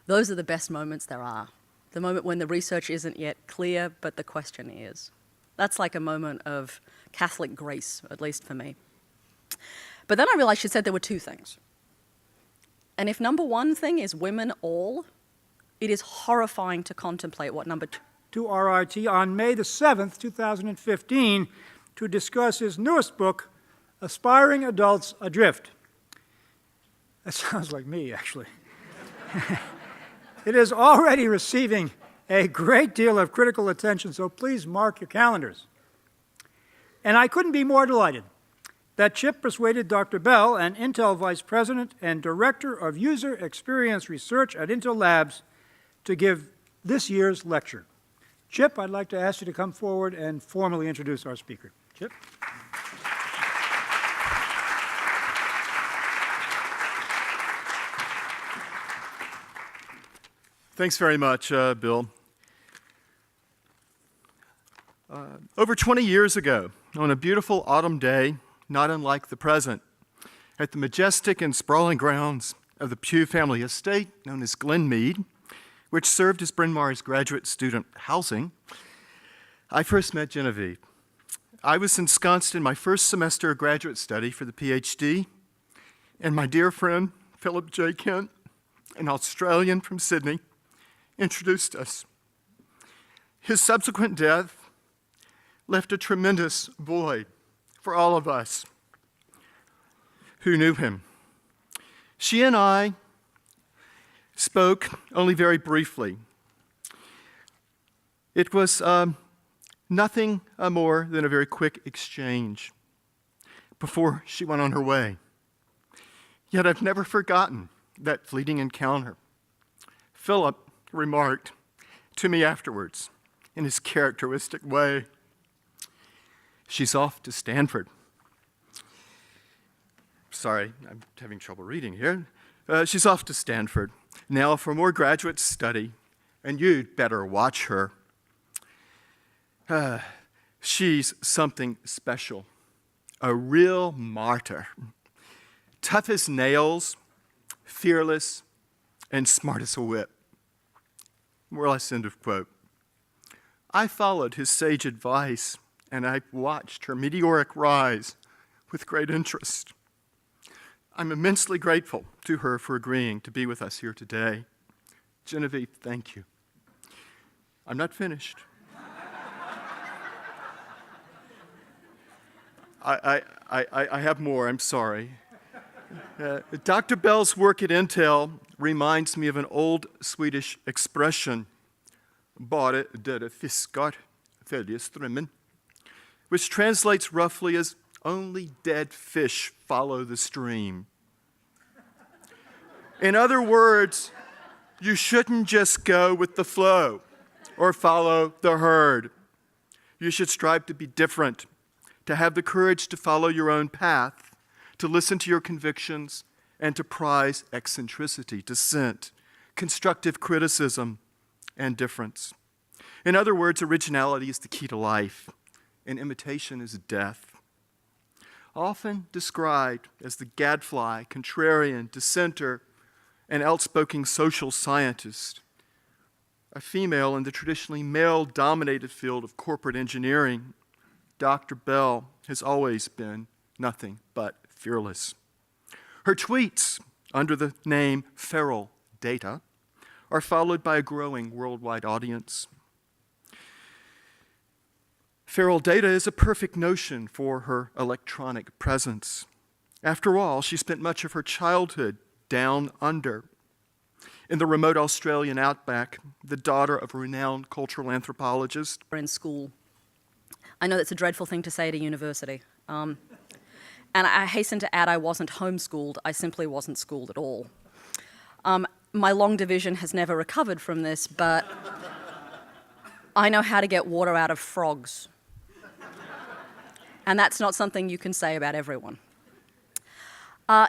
those are the best moments there are. The moment when the research isn't yet clear, but the question is. That's like a moment of Catholic grace, at least for me. But then I realized she said there were 2 things. And if number 1 thing is "women all," it is horrifying to contemplate what number 2. To RIT on May the 7th, 2015, to discuss his newest book, Aspiring Adults Adrift. That sounds like me, actually. It is already receiving a great deal of critical attention, so please mark your calendars. And I couldn't be more delighted that Chip persuaded Dr. Bell, an Intel Vice President and Director of User Experience Research at Intel Labs, to give this year's lecture. Chip, I'd like to ask you to come forward and formally introduce our speaker. Chip? Thanks very much, Bill. Over 20 years ago, on a beautiful autumn day, not unlike the present, at the majestic and sprawling grounds of the Pugh family estate, known as Glenmead, which served as Bryn Mawr's graduate student housing, I first met Genevieve. I was ensconced in my first semester of graduate study for the PhD, and my dear friend, Philip J. Kent, an Australian from Sydney, introduced us. His subsequent death left a tremendous void for all of us who knew him. She and I spoke only very briefly. It was nothing more than a very quick exchange before she went on her way. Yet I've never forgotten that fleeting encounter. Philip remarked to me afterwards in his characteristic way, "She's off to Stanford." Sorry, I'm having trouble reading here. She's off to Stanford now for more graduate study, and you'd better watch her. She's something special, a real martyr. Tough as nails, fearless, and smart as a whip. More or less, end of quote. I followed his sage advice, and I watched her meteoric rise with great interest. I'm immensely grateful to her for agreeing to be with us here today. Genevieve, thank you. I'm not finished. I have more, I'm sorry. Dr. Bell's work at Intel reminds me of an old Swedish expression, "Bara döda fiskar följer strömmen," which translates roughly as "only dead fish follow the stream." In other words, you shouldn't just go with the flow or follow the herd. You should strive to be different, to have the courage to follow your own path, to listen to your convictions, and to prize eccentricity, dissent, constructive criticism, and difference. In other words, originality is the key to life, and imitation is death. Often described as the gadfly, contrarian, dissenter, and outspoken social scientist, a female in the traditionally male-dominated field of corporate engineering, Dr. Bell has always been nothing but fearless. Her tweets, under the name Feral Data, are followed by a growing worldwide audience. Feral Data is a perfect notion for her electronic presence. After all, she spent much of her childhood down under, in the remote Australian outback, the daughter of a renowned cultural anthropologist. In school. I know that's a dreadful thing to say at a university. And I hasten to add I wasn't homeschooled, I simply wasn't schooled at all. My long division has never recovered from this, but I know how to get water out of frogs. And that's not something you can say about everyone.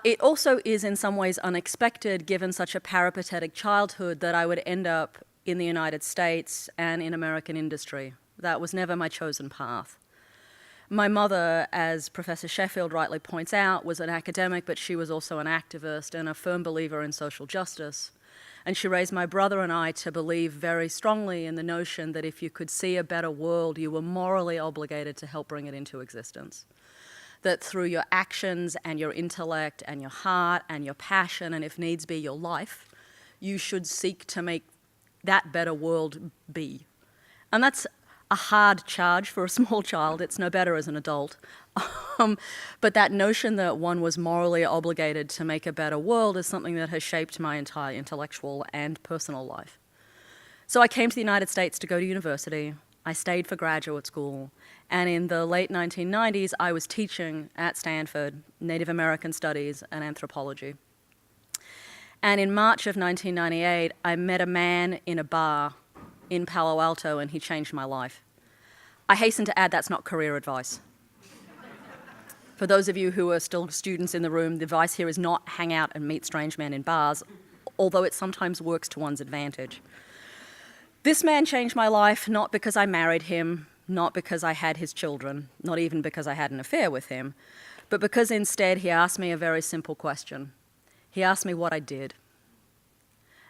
It also is in some ways unexpected, given such a peripatetic childhood, that I would end up in the United States and in American industry. That was never my chosen path. My mother, as Professor Sheffield rightly points out, was an academic, but she was also an activist and a firm believer in social justice. And she raised my brother and I to believe very strongly in the notion that if you could see a better world, you were morally obligated to help bring it into existence. That through your actions and your intellect and your heart and your passion, and if needs be, your life, you should seek to make that better world be. And that's a hard charge for a small child. It's no better as an adult. But that notion that one was morally obligated to make a better world is something that has shaped my entire intellectual and personal life. So I came to the United States to go to university. I stayed for graduate school. And in the late 1990s, I was teaching at Stanford Native American Studies and Anthropology. And in March of 1998, I met a man in a bar in Palo Alto, and he changed my life. I hasten to add that's not career advice. For those of you who are still students in the room, the advice here is not hang out and meet strange men in bars, although it sometimes works to one's advantage. This man changed my life not because I married him, not because I had his children, not even because I had an affair with him, but because instead he asked me a very simple question. He asked me what I did.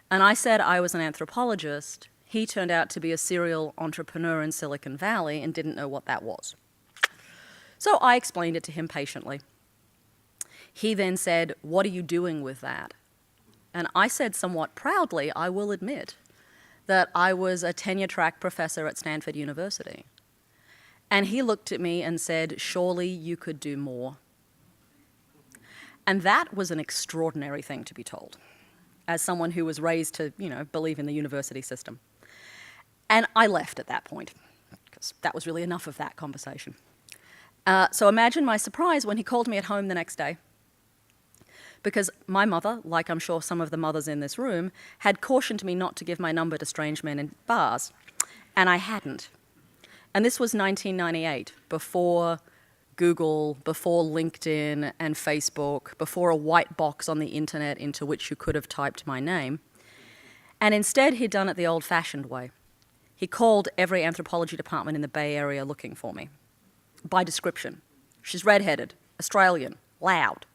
And I said I was an anthropologist. He turned out to be a serial entrepreneur in Silicon Valley and didn't know what that was. So I explained it to him patiently. He then said, "What are you doing with that?" And I said somewhat proudly, I will admit, that I was a tenure-track professor at Stanford University. And he looked at me and said, "Surely you could do more." And that was an extraordinary thing to be told, as someone who was raised to, believe in the university system. And I left at that point, because that was really enough of that conversation. So imagine my surprise when he called me at home the next day, because my mother, like I'm sure some of the mothers in this room, had cautioned me not to give my number to strange men in bars, and I hadn't. And this was 1998, before Google, before LinkedIn and Facebook, before a white box on the internet into which you could have typed my name. And instead, he'd done it the old-fashioned way. He called every anthropology department in the Bay Area looking for me, by description. She's redheaded, Australian, loud.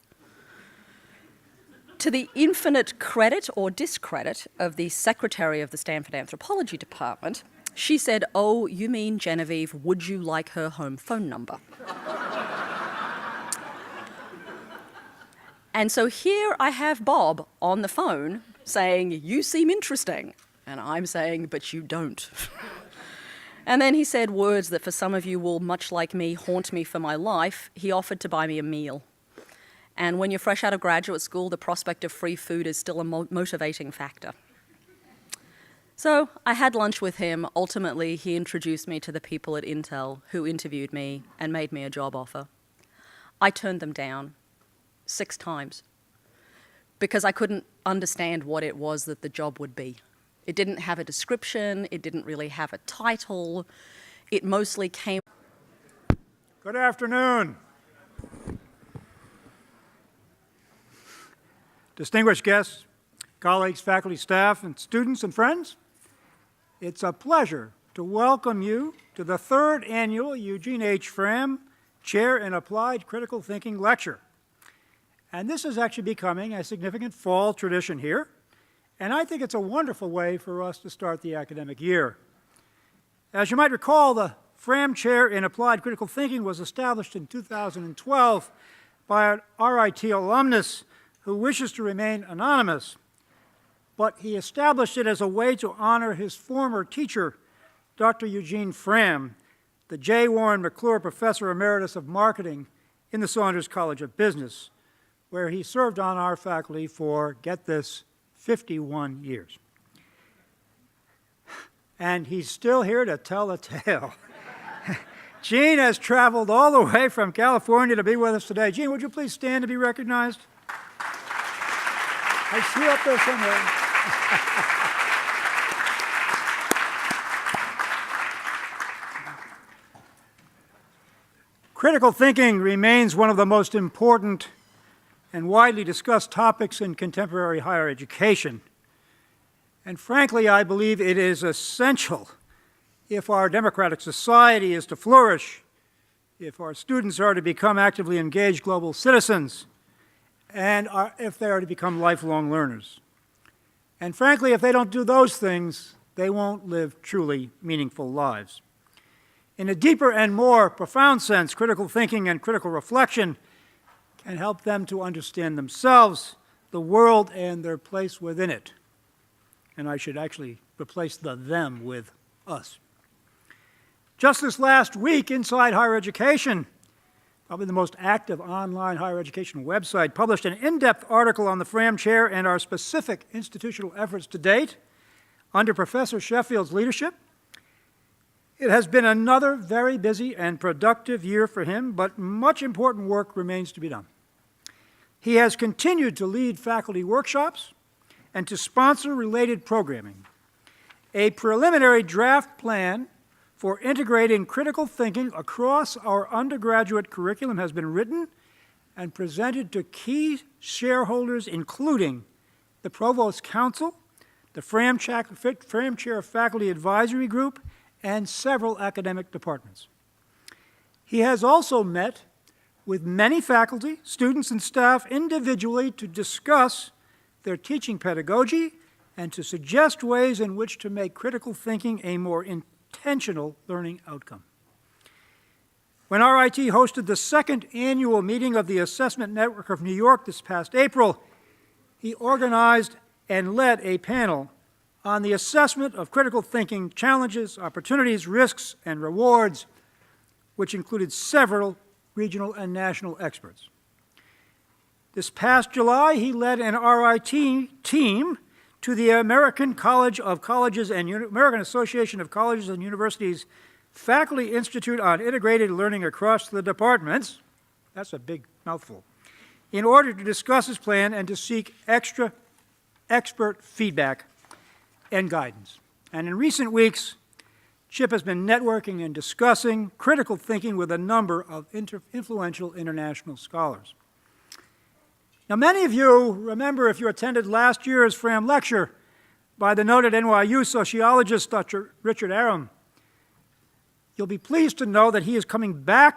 To the infinite credit or discredit of the secretary of the Stanford Anthropology Department, she said, "Oh, you mean Genevieve, would you like her home phone number?" And so here I have Bob on the phone saying, "You seem interesting." And I'm saying, "But you don't." And then he said words that for some of you will, much like me, haunt me for my life. He offered to buy me a meal. And when you're fresh out of graduate school, the prospect of free food is still a motivating factor. So I had lunch with him. Ultimately, he introduced me to the people at Intel who interviewed me and made me a job offer. I turned them down 6 times because I couldn't understand what it was that the job would be. It didn't have a description. It didn't really have a title. It mostly came. Good afternoon. Distinguished guests, colleagues, faculty, staff, and students and friends, it's a pleasure to welcome you to the 3rd annual Eugene H. Fram Chair in Applied Critical Thinking Lecture. And this is actually becoming a significant fall tradition here, and I think it's a wonderful way for us to start the academic year. As you might recall, the Fram Chair in Applied Critical Thinking was established in 2012 by an RIT alumnus who wishes to remain anonymous, but he established it as a way to honor his former teacher, Dr. Eugene Fram, the J. Warren McClure Professor Emeritus of Marketing in the Saunders College of Business, where he served on our faculty for, get this, 51 years. And he's still here to tell the tale. Gene has traveled all the way from California to be with us today. Gene, would you please stand to be recognized? I see you up there somewhere. Critical thinking remains one of the most important and widely discussed topics in contemporary higher education. And frankly, I believe it is essential if our democratic society is to flourish, if our students are to become actively engaged global citizens, and if they are to become lifelong learners. And frankly, if they don't do those things, they won't live truly meaningful lives. In a deeper and more profound sense, critical thinking and critical reflection can help them to understand themselves, the world, and their place within it. And I should actually replace the them with us. Just this last week, Inside Higher Education, probably the most active online higher education website, published an in-depth article on the Fram Chair and our specific institutional efforts to date under Professor Sheffield's leadership. It has been another very busy and productive year for him, but much important work remains to be done. He has continued to lead faculty workshops and to sponsor related programming. A preliminary draft plan for integrating critical thinking across our undergraduate curriculum has been written and presented to key shareholders, including the Provost Council, the Fram Chair Faculty Advisory Group, and several academic departments. He has also met with many faculty, students, and staff individually to discuss their teaching pedagogy and to suggest ways in which to make critical thinking a more intentional learning outcome. When RIT hosted the second annual meeting of the Assessment Network of New York this past April, he organized and led a panel on the assessment of critical thinking challenges, opportunities, risks, and rewards, which included several regional and national experts. This past July, he led an RIT team to the American American Association of Colleges and Universities Faculty Institute on Integrated Learning across the departments. That's a big mouthful. In order to discuss his plan and to seek extra expert feedback and guidance. And in recent weeks, Chip has been networking and discussing critical thinking with a number of influential international scholars. Now, many of you remember, if you attended last year's Fram lecture by the noted NYU sociologist, Dr. Richard Arum, you'll be pleased to know that he is coming back